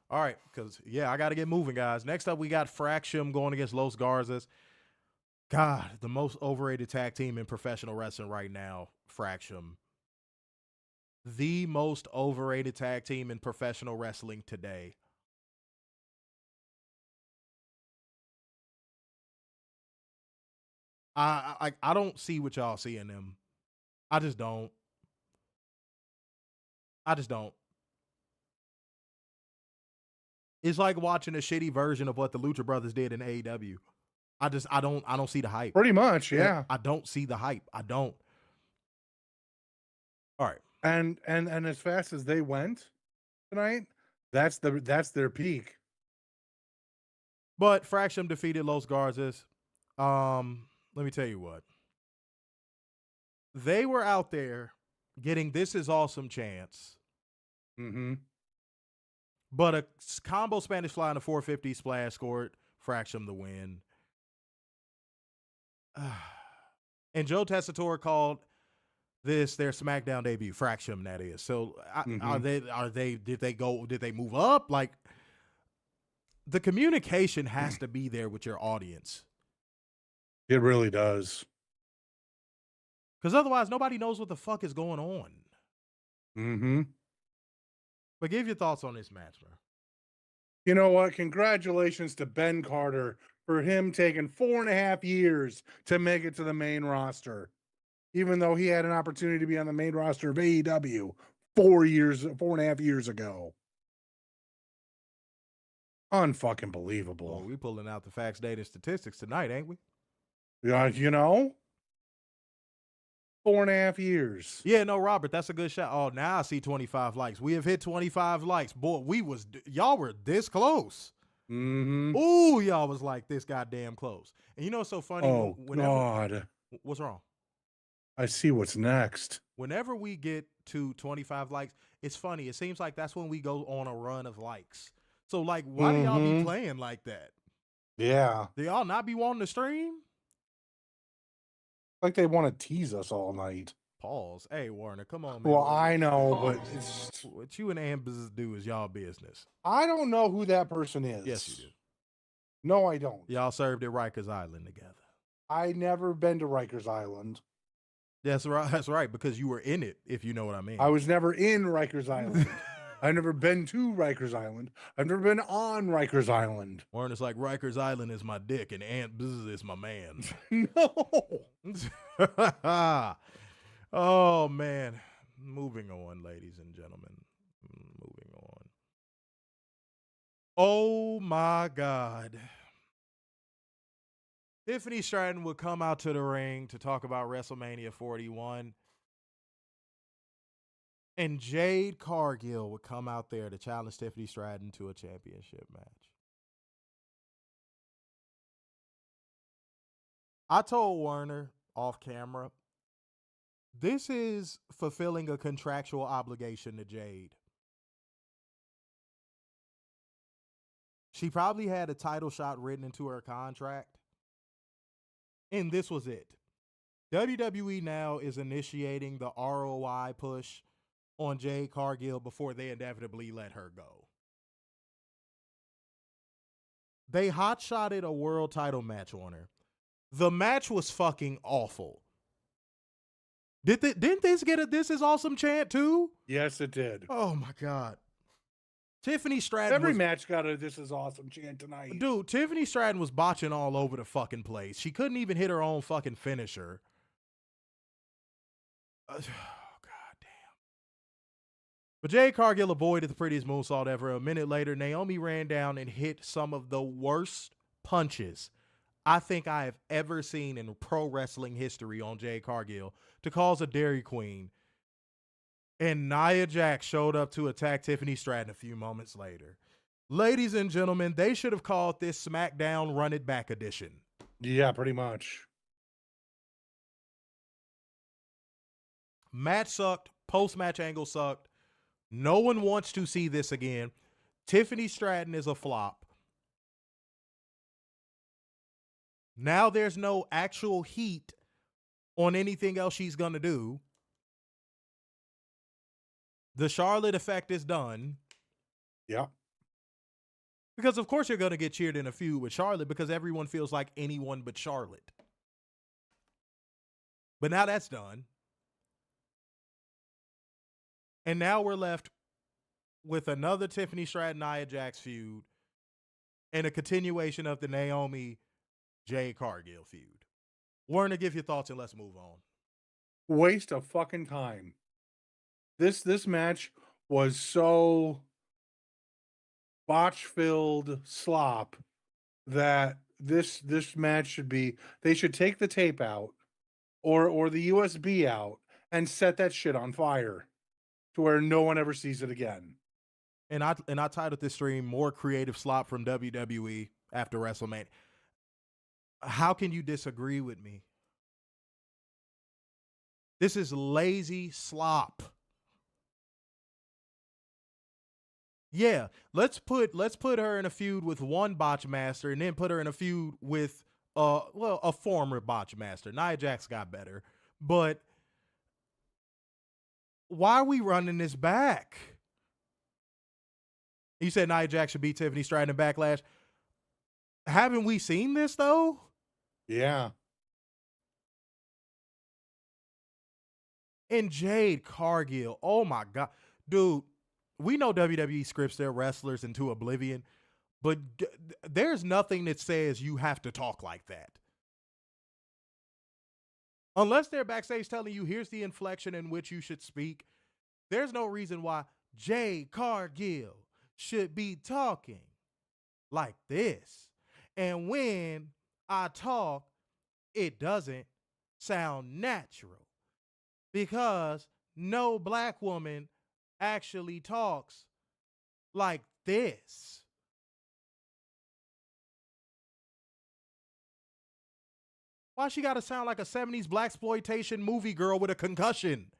All right, because, I got to get moving, guys. Next up, we got Fraction going against Los Garzas. God, the most overrated tag team in professional wrestling right now, Fraction. The most overrated tag team in professional wrestling today. I don't see what y'all see in them. I just don't. It's like watching a shitty version of what the Lucha Brothers did in AEW. I don't see the hype. Pretty much, yeah. I don't see the hype. I don't. All right. And as fast as they went tonight, that's their peak. But Fraction defeated Los Garzas. Let me tell you what. They were out there getting This Is Awesome chance. But a combo Spanish fly and a 450 splash scored Fraction the win. And Joe Tessitore called this their SmackDown debut. Fraction, that is. So did they move up? Like, the communication has to be there with your audience. It really does. Because otherwise, nobody knows what the fuck is going on. Mm-hmm. But give your thoughts on this match, bro. You know what? Congratulations to Ben Carter for him taking 4.5 years to make it to the main roster. Even though he had an opportunity to be on the main roster of AEW 4.5 years ago. Unfucking believable. Oh, we pulling out the facts, data, statistics tonight, ain't we? Yeah, you know? 4.5 years. Yeah, no, Robert, that's a good shot. Oh, now I see 25 likes. We have hit 25 likes. Boy, y'all were this close. Mm-hmm. Ooh, y'all was like this goddamn close. And you know what's so funny? Oh, God. What's wrong? I see what's next. Whenever we get to 25 likes, it's funny. It seems like that's when we go on a run of likes. So, like, why do y'all be playing like that? Yeah. Do y'all not be wanting to stream? Like they want to tease us all night. Pause. Hey, Warner, come on, man. Well, I know, but it's... What you and Ambers do is y'all business. I don't know who that person is. Yes, you do. No, I don't. Y'all served at Rikers Island together. I never been to Rikers Island. That's right. That's right, because you were in it, if you know what I mean. I was never in Rikers Island. I've never been to Rikers Island. I've never been on Rikers Island. Warner's like, Rikers Island is my dick and Aunt Bzz is my man. No. Oh, man. Moving on, ladies and gentlemen. Moving on. Oh, my God. Tiffany Stratton would come out to the ring to talk about WrestleMania 41. And Jade Cargill would come out there to challenge Tiffany Stratton to a championship match. I told Werner off camera, this is fulfilling a contractual obligation to Jade. She probably had a title shot written into her contract. And this was it. WWE now is initiating the ROI push on Jade Cargill before they inevitably let her go. They hot-shotted a world title match on her. The match was fucking awful. Didn't this get a "This is awesome" chant too? Yes, it did. Oh my God. Tiffany Stratton. Every match got a "This is awesome" chant tonight. Dude, Tiffany Stratton was botching all over the fucking place. She couldn't even hit her own fucking finisher. God damn. But Jade Cargill avoided the prettiest moonsault ever. A minute later, Naomi ran down and hit some of the worst punches I think I have ever seen in pro wrestling history on Jade Cargill to cause a Dairy Queen. And Nia Jax showed up to attack Tiffany Stratton a few moments later. Ladies and gentlemen, they should have called this SmackDown Run It Back edition. Yeah, pretty much. Match sucked. Post-match angle sucked. No one wants to see this again. Tiffany Stratton is a flop. Now there's no actual heat on anything else she's going to do. The Charlotte effect is done. Yeah. Because, of course, you're going to get cheered in a feud with Charlotte because everyone feels like anyone but Charlotte. But now that's done. And now we're left with another Tiffany Stratton, Nia Jax feud and a continuation of the Naomi Jade Cargill feud. Werner, give your thoughts and let's move on. Waste of fucking time. This match was so botch-filled slop that this match should be, they should take the tape out or the USB out and set that shit on fire to where no one ever sees it again. And I titled this stream "More Creative Slop from WWE After WrestleMania." How can you disagree with me? This is lazy slop. Yeah, let's put her in a feud with one botch master and then put her in a feud with a former botch master. Nia Jax got better, but why are we running this back? You said Nia Jax should beat Tiffany Stratton in Backlash. Haven't we seen this though? Yeah. And Jade Cargill, oh my God. Dude, we know WWE scripts their wrestlers into oblivion, but there's nothing that says you have to talk like that. Unless they're backstage telling you, here's the inflection in which you should speak, there's no reason why Jade Cargill should be talking like this. And when I talk, it doesn't sound natural. Because no black woman actually talks like this. Why she gotta sound like a 70s blaxploitation movie girl with a concussion?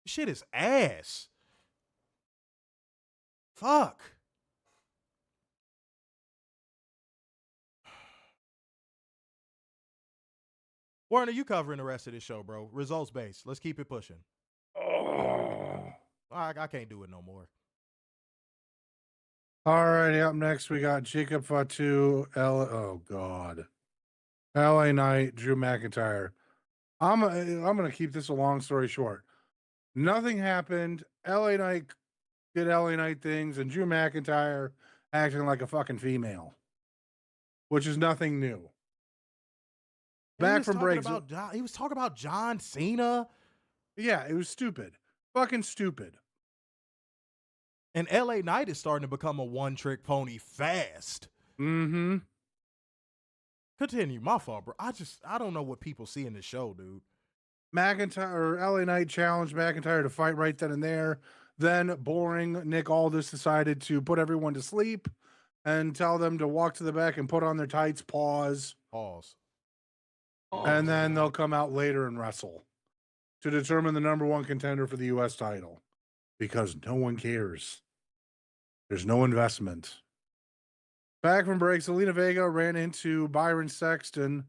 Shit is ass. Fuck. Warner, you covering the rest of this show, bro. Results based. Let's keep it pushing. Oh. I can't do it no more. All righty, up next we got Jacob Fatu, oh God, LA Knight, Drew McIntyre. I'm gonna keep this a long story short. Nothing happened. LA Knight did LA Knight things, and Drew McIntyre acting like a fucking female, which is nothing new. Back from breaks. He was talking about John Cena. Yeah, it was stupid. Fucking stupid. And LA Knight is starting to become a one-trick pony fast. Mm-hmm. Continue. My fault, bro. I don't know what people see in the show, dude. LA Knight challenged McIntyre to fight right then and there. Then, boring, Nick Aldis decided to put everyone to sleep and tell them to walk to the back and put on their tights, pause. And then they'll come out later and wrestle to determine the number one contender for the U.S. title. Because no one cares. There's no investment. Back from break, Zelina Vega ran into Byron Sexton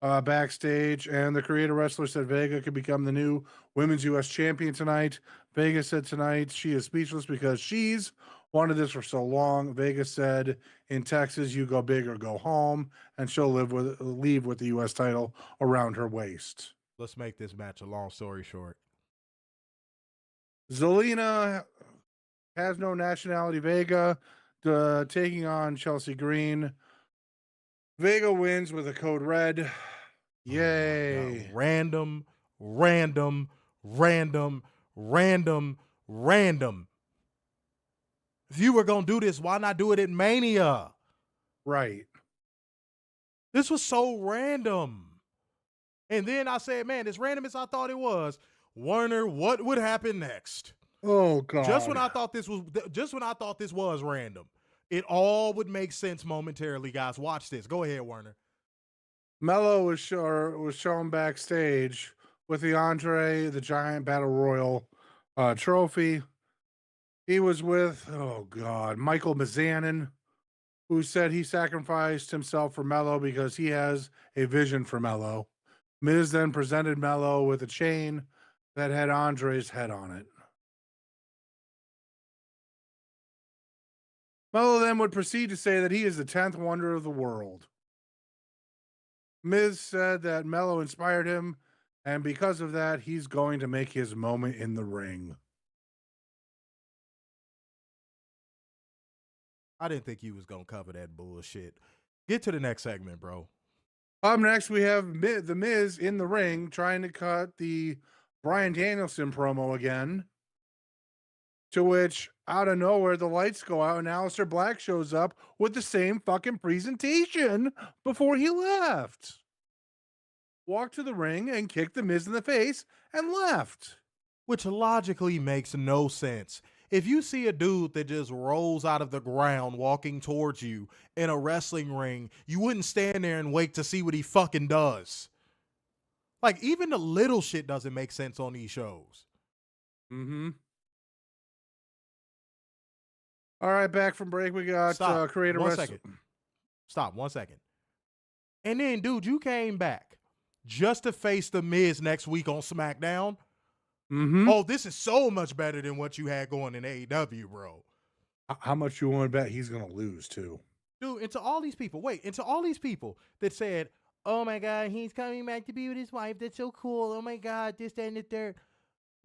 backstage, and the creator wrestler said Vega could become the new women's U.S. champion tonight. Vega said tonight she is speechless because she's wanted this for so long. Vega said, in Texas, you go big or go home, and she'll leave with the U.S. title around her waist. Let's make this match a long story short. Zelina has no nationality. Vega taking on Chelsea Green. Vega wins with a code red. Yay. Oh random. If you were going to do this, why not do it at Mania? Right. This was so random. And then I said, man, as random as I thought it was, Warner, what would happen next? Oh God! Just when I thought this was random, it all would make sense momentarily, guys. Watch this. Go ahead, Warner. Mello was shown backstage with the Andre the Giant Battle Royal trophy. He was with Michael Mizanin, who said he sacrificed himself for Mello because he has a vision for Mello. Miz then presented Mello with a chain that had Andre's head on it. Mello then would proceed to say that he is the 10th wonder of the world. Miz said that Mello inspired him, and because of that, he's going to make his moment in the ring. I didn't think you was going to cover that bullshit. Get to the next segment, bro. Up next, we have the Miz in the ring trying to cut the Bryan Danielson promo again, to which, out of nowhere, the lights go out and Aleister Black shows up with the same fucking presentation before he left. Walked to the ring and kicked the Miz in the face and left. Which logically makes no sense. If you see a dude that just rolls out of the ground walking towards you in a wrestling ring, you wouldn't stand there and wait to see what he fucking does. Like, even the little shit doesn't make sense on these shows. Mm-hmm. All right, back from break, we got creator wrestling. Stop, 1 second. And then, dude, you came back just to face The Miz next week on SmackDown. Mm-hmm. Oh, this is so much better than what you had going in AEW, bro. How much you want to bet he's going to lose too? Dude, into all these people that said, oh my God, he's coming back to be with his wife. That's so cool. Oh my God, this, that, and the third.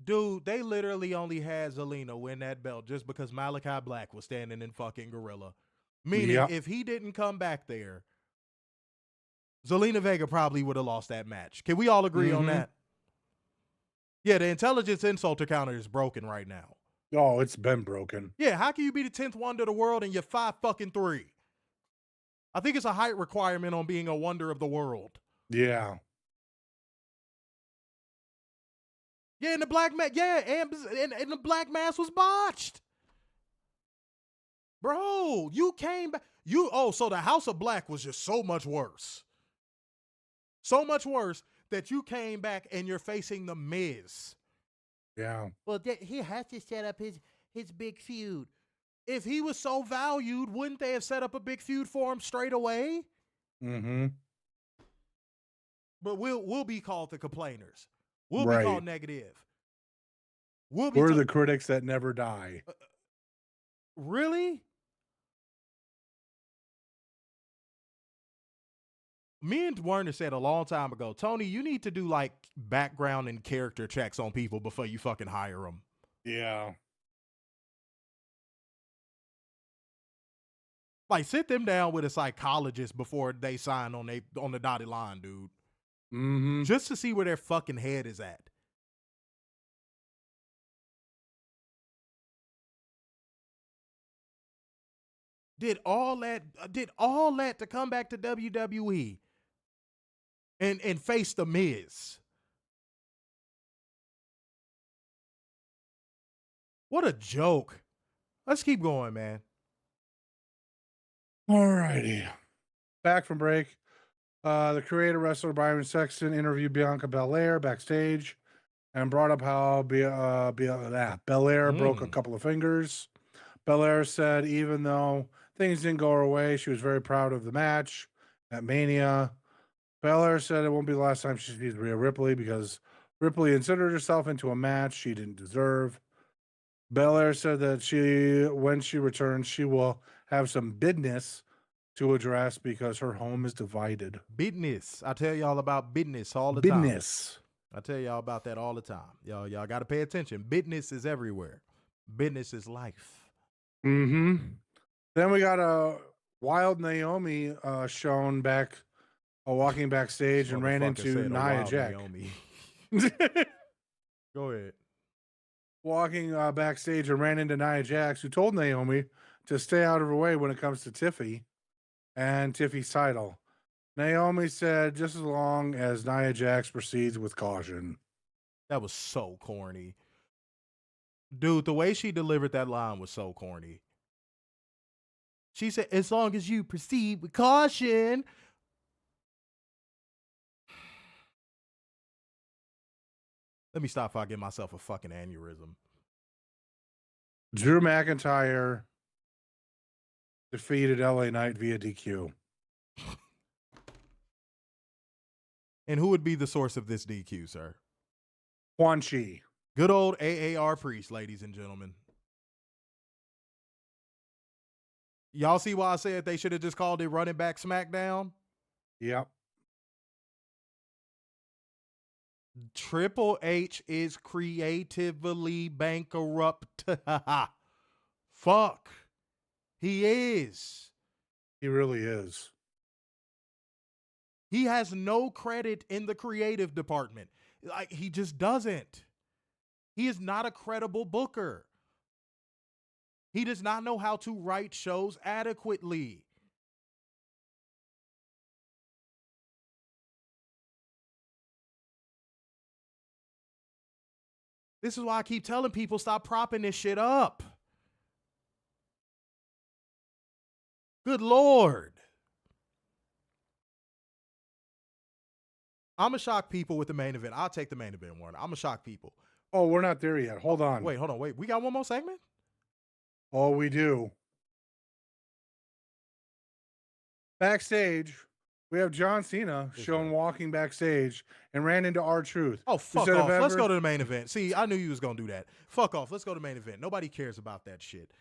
Dude, they literally only had Zelina win that belt just because Malachi Black was standing in fucking Gorilla. Meaning, if he didn't come back there, Zelina Vega probably would have lost that match. Can we all agree on that? Yeah, the intelligence insulter counter is broken right now. Oh, it's been broken. Yeah, how can you be the 10th wonder of the world and you're 5'3"? I think it's a height requirement on being a wonder of the world. Yeah. Yeah, and the black mask. Yeah, and the black mask was botched. Bro, you came back. So the House of Black was just so much worse. So much worse that you came back and you're facing the Miz. Yeah. Well, he has to set up his big feud. If he was so valued, wouldn't they have set up a big feud for him straight away? Mm-hmm. But we'll be called the complainers. We'll Right. be called negative. We're the critics that never die. Really? Me and Werner said a long time ago, Tony, you need to do like background and character checks on people before you fucking hire them. Yeah. Like, sit them down with a psychologist before they sign on the dotted line, dude. Mm-hmm. Just to see where their fucking head is at. Did all that to come back to WWE and face the Miz. What a joke. Let's keep going, man. All righty. Back from break. The creator wrestler Byron Sexton interviewed Bianca Belair backstage and brought up how Belair broke a couple of fingers. Belair said even though things didn't go her way, she was very proud of the match at Mania. Belair said it won't be the last time she sees Rhea Ripley because Ripley inserted herself into a match she didn't deserve. Belair said that when she returns, she will have some business to address because her home is divided. Business. I tell y'all about business all the time. Business. I tell y'all about that all the time. Y'all got to pay attention. Business is everywhere. Business is life. Mm-hmm. Then we got a wild Naomi shown back, walking backstage and ran into Nia Jax. Go ahead. Walking backstage and ran into Nia Jax, who told Naomi to stay out of her way when it comes to Tiffy and Tiffy's title. Naomi said just as long as Nia Jax proceeds with caution. That was so corny. Dude, the way she delivered that line was so corny. She said, as long as you proceed with caution. Let me stop before I get myself a fucking aneurysm. Drew McIntyre defeated LA Knight via DQ. And who would be the source of this DQ, sir? Quan Chi. Good old AAR Priest, ladies and gentlemen. Y'all see why I said they should have just called it Running Back SmackDown? Yep. Triple H is creatively bankrupt. Fuck. He is. He really is. He has no credit in the creative department. Like, he just doesn't. He is not a credible booker. He does not know how to write shows adequately. This is why I keep telling people stop propping this shit up. Good Lord. I'm going to shock people with the main event. I'll take the main event, Warner. I'm going to shock people. Oh, we're not there yet. Hold on. Hold on. We got one more segment? Oh, we do. Backstage, we have John Cena shown walking backstage and ran into R-Truth. Oh, fuck off. Let's go to the main event. See, I knew you was going to do that. Fuck off. Let's go to the main event. Nobody cares about that shit.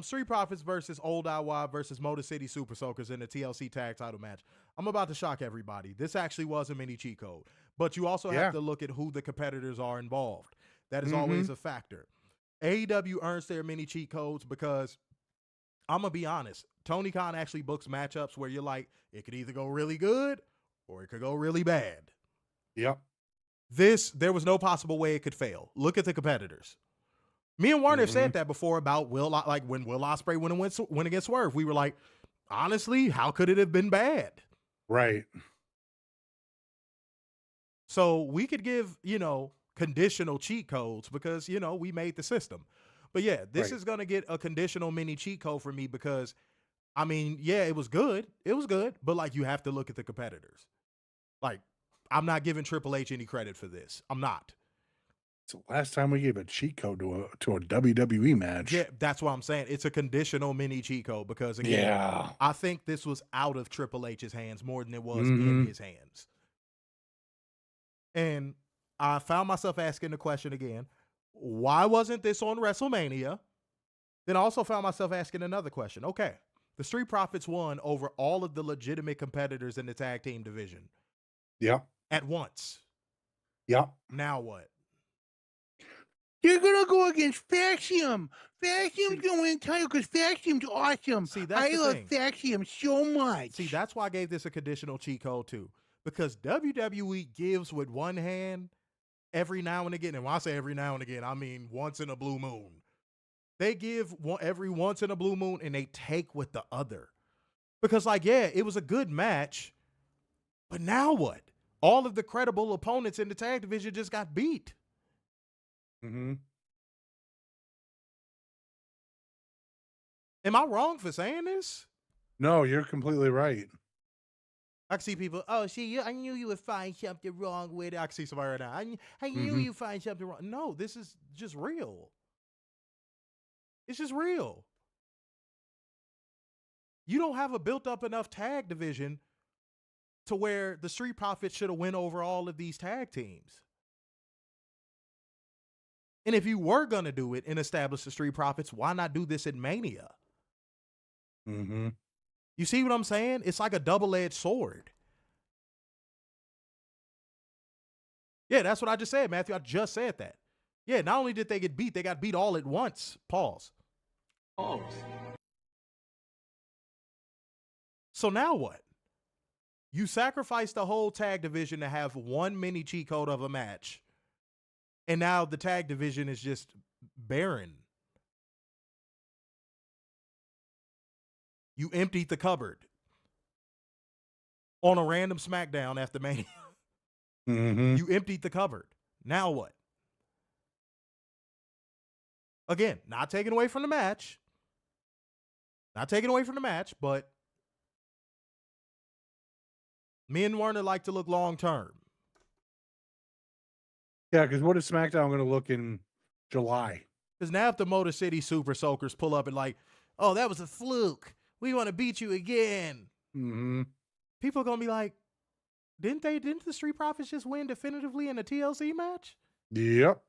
Street Profits versus Old IY versus Motor City Super Soakers in the TLC tag title match. I'm about to shock everybody. This actually was a mini cheat code, but you also have to look at who the competitors are involved. That is always a factor. AEW earns their mini cheat codes because I'm going to be honest. Tony Khan actually books matchups where you're like, it could either go really good or it could go really bad. Yep. There was no possible way it could fail. Look at the competitors. Me and Warner have said that before about when Will Ospreay went against Swerve. We were like, honestly, how could it have been bad? Right. So we could give, conditional cheat codes because, we made the system. But yeah, this is going to get a conditional mini cheat code for me because, it was good. It was good. But you have to look at the competitors. I'm not giving Triple H any credit for this. I'm not. It's the last time we gave a cheat code to a WWE match. Yeah, that's what I'm saying. It's a conditional mini cheat code because, again, I think this was out of Triple H's hands more than it was in his hands. And I found myself asking the question again, why wasn't this on WrestleMania? Then I also found myself asking another question. Okay, the Street Profits won over all of the legitimate competitors in the tag team division. Yeah. At once. Yeah. Now what? You're going to go against Faxium. Faxium's going to win the title because Faxium's awesome. See, that's I love Faxium so much. See, that's why I gave this a conditional cheat code too. Because WWE gives with one hand every now and again. And when I say every now and again, I mean once in a blue moon. They give every once in a blue moon and they take with the other. Because it was a good match. But now what? All of the credible opponents in the tag division just got beat. Mm-hmm. Am I wrong for saying this? No, you're completely right. I can see people, I knew you would find something wrong with it. I can see somebody right now. I knew you'd find something wrong. No, this is just real. It's just real. You don't have a built up enough tag division to where the Street Profits should have went over all of these tag teams. And if you were going to do it and establish the Street Profits, why not do this in Mania? Mm-hmm. You see what I'm saying? It's like a double-edged sword. Yeah, that's what I just said, Matthew. I just said that. Yeah, not only did they get beat, they got beat all at once. Pause. So now what? You sacrifice the whole tag division to have one mini cheat code of a match. And now the tag division is just barren. You emptied the cupboard on a random SmackDown after Mania. Mm-hmm. You emptied the cupboard. Now what? Again, not taking away from the match. Not taking away from the match, but me and Warner like to look long term. Yeah, because what is SmackDown going to look in July? Because now if the Motor City Super Soakers pull up and like, oh, that was a fluke. We want to beat you again. Mm-hmm. People are going to be like, didn't the Street Profits just win definitively in a TLC match? Yep.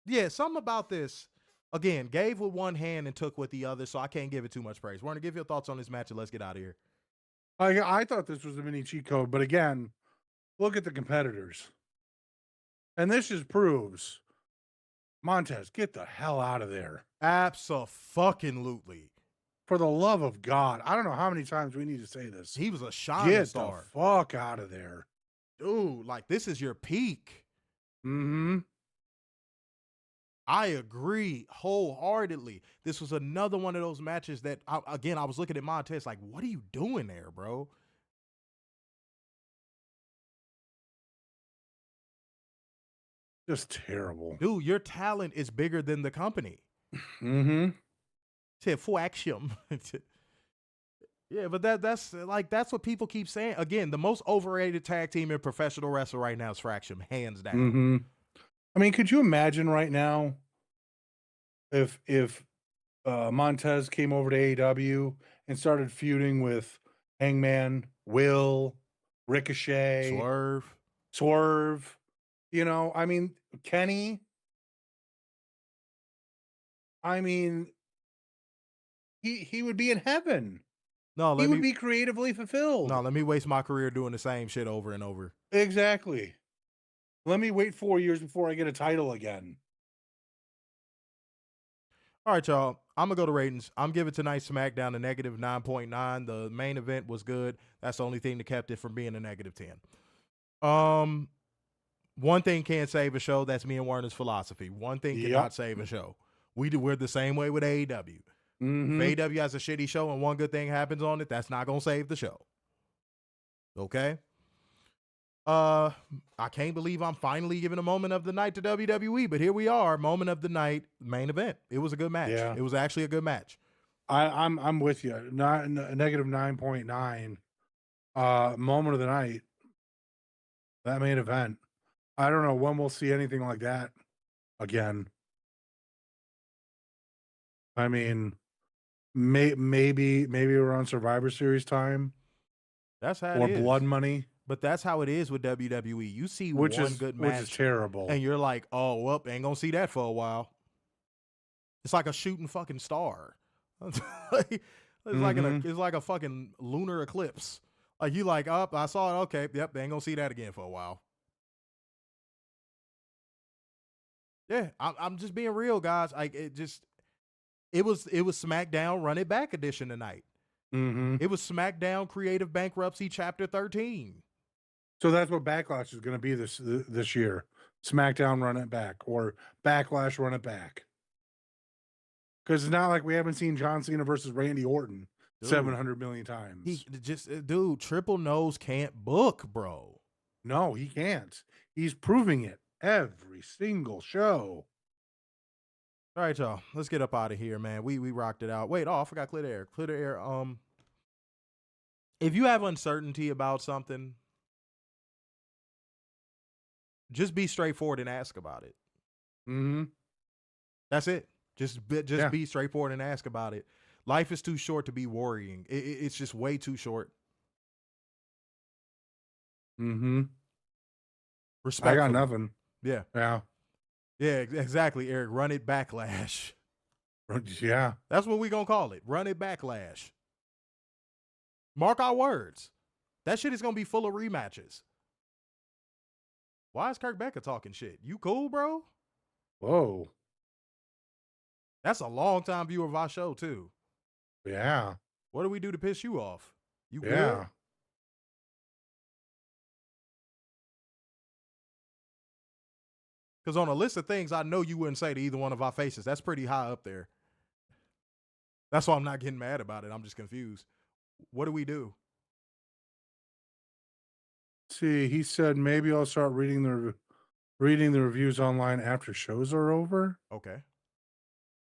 Yeah, something about this, again, gave with one hand and took with the other, so I can't give it too much praise. Warner, give your thoughts on this match and let's get out of here. I thought this was a mini cheat code, but again, look at the competitors. And this just proves, Montez, get the hell out of there. Abso-fucking-lutely. For the love of God. I don't know how many times we need to say this. He was a shining star. Get the fuck out of there. Dude, this is your peak. Mm-hmm. I agree wholeheartedly. This was another one of those matches that, I was looking at Montez like, what are you doing there, bro? Just terrible. Dude, your talent is bigger than the company. Mm-hmm. To Faxium. Yeah, but that's what people keep saying. Again, the most overrated tag team in professional wrestling right now is Faxium, hands down. Mm-hmm. I mean, could you imagine right now if Montez came over to AEW and started feuding with Hangman, Will, Ricochet, Swerve. Swerve, You know, I mean, Kenny. I mean, he would be in heaven. No, He would be creatively fulfilled. let me waste my career doing the same shit over and over. Exactly. Let me wait 4 years before I get a title again. All right, y'all. I'm going to go to ratings. I'm giving tonight's SmackDown a negative 9.9. The main event was good. That's the only thing that kept it from being a negative 10. One thing can't save a show. That's me and Werner's philosophy. One thing cannot save a show. We're the same way with AEW. Mm-hmm. If AEW has a shitty show and one good thing happens on it, that's not going to save the show. Okay? I can't believe I'm finally giving a moment of the night to WWE, but here we are, moment of the night, main event. It was a good match. Yeah. It was actually a good match. I'm with you. Not negative 9.9. Moment of the night. That main event. I don't know when we'll see anything like that again. I mean, maybe around Survivor Series time. That's how or it is. Blood Money. But that's how it is with WWE. You see Which one is good match, which is terrible. and you're like, oh, well, ain't gonna see that for a while. It's like a shooting fucking star. It's like a fucking lunar eclipse. Like you like, oh, I saw it. Okay, yep, they ain't gonna see that again for a while. Yeah, I'm just being real, guys. Like it was SmackDown Run It Back edition tonight. Mm-hmm. It was SmackDown Creative Bankruptcy Chapter 13. So that's what Backlash is going to be this year. SmackDown Run It Back or Backlash Run It Back. Because it's not like we haven't seen John Cena versus Randy Orton 700 million times. Dude, Triple Nose can't book, bro. No, he can't. He's proving it every single show. All right, y'all. Let's get up out of here, man. We rocked it out. Wait, I forgot clear the air. Clear the air. If you have uncertainty about something, just be straightforward and ask about it. Mm-hmm. That's it. Just be straightforward and ask about it. Life is too short to be worrying. It's just way too short. Mm-hmm. Respect. I got nothing. Yeah. Yeah. Yeah, exactly, Eric. Run it backlash. Yeah. That's what we gonna call it. Run it backlash. Mark our words. That shit is gonna be full of rematches. Why is Kirk Becca talking shit? You cool, bro? Whoa. That's a long-time viewer of our show, too. Yeah. What do we do to piss you off? You good? Yeah. Because on a list of things I know you wouldn't say to either one of our faces. That's pretty high up there. That's why I'm not getting mad about it. I'm just confused. What do we do? See, he said maybe I'll start reading the reviews online after shows are over. Okay.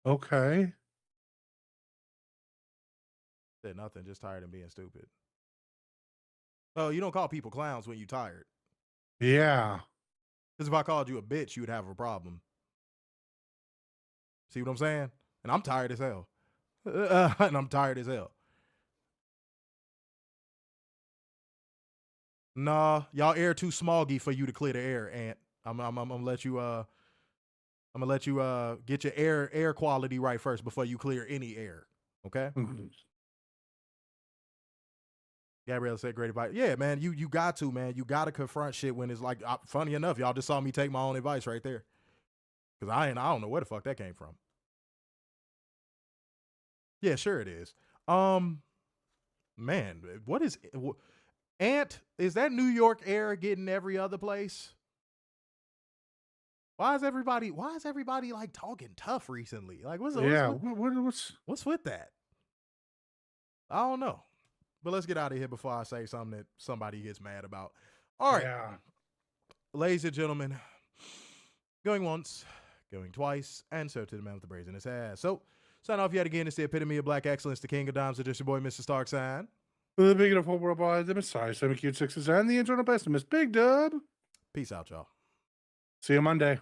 Okay. Said nothing, just tired and being stupid. Oh, you don't call people clowns when you're tired. Yeah. Because if I called you a bitch, you would have a problem. See what I'm saying? And I'm tired as hell. And I'm tired as hell. Nah, y'all air too smoggy for you to clear the air, Ant. I'm gonna let you get your air quality right first before you clear any air. Okay? Gabrielle said great advice. Yeah, man, you got to, man. You got to confront shit when it's like, funny enough, y'all just saw me take my own advice right there. Because I don't know where the fuck that came from. Yeah, sure it is. Man, what is Ant? Is that New York air getting every other place? Why is everybody like talking tough recently? Like what's with that? I don't know. But let's get out of here before I say something that somebody gets mad about. All right. Yeah. Ladies and gentlemen, going once, going twice, and so to the man with the braids in his ass. So, sign off yet again. It's the epitome of black excellence, the king of dimes, just your boy, Mr. Stark sign. The big of whole world boy, the Messiah, 7 cute sixes, and the internal pessimist, Big Dub. Peace out, y'all. See you Monday.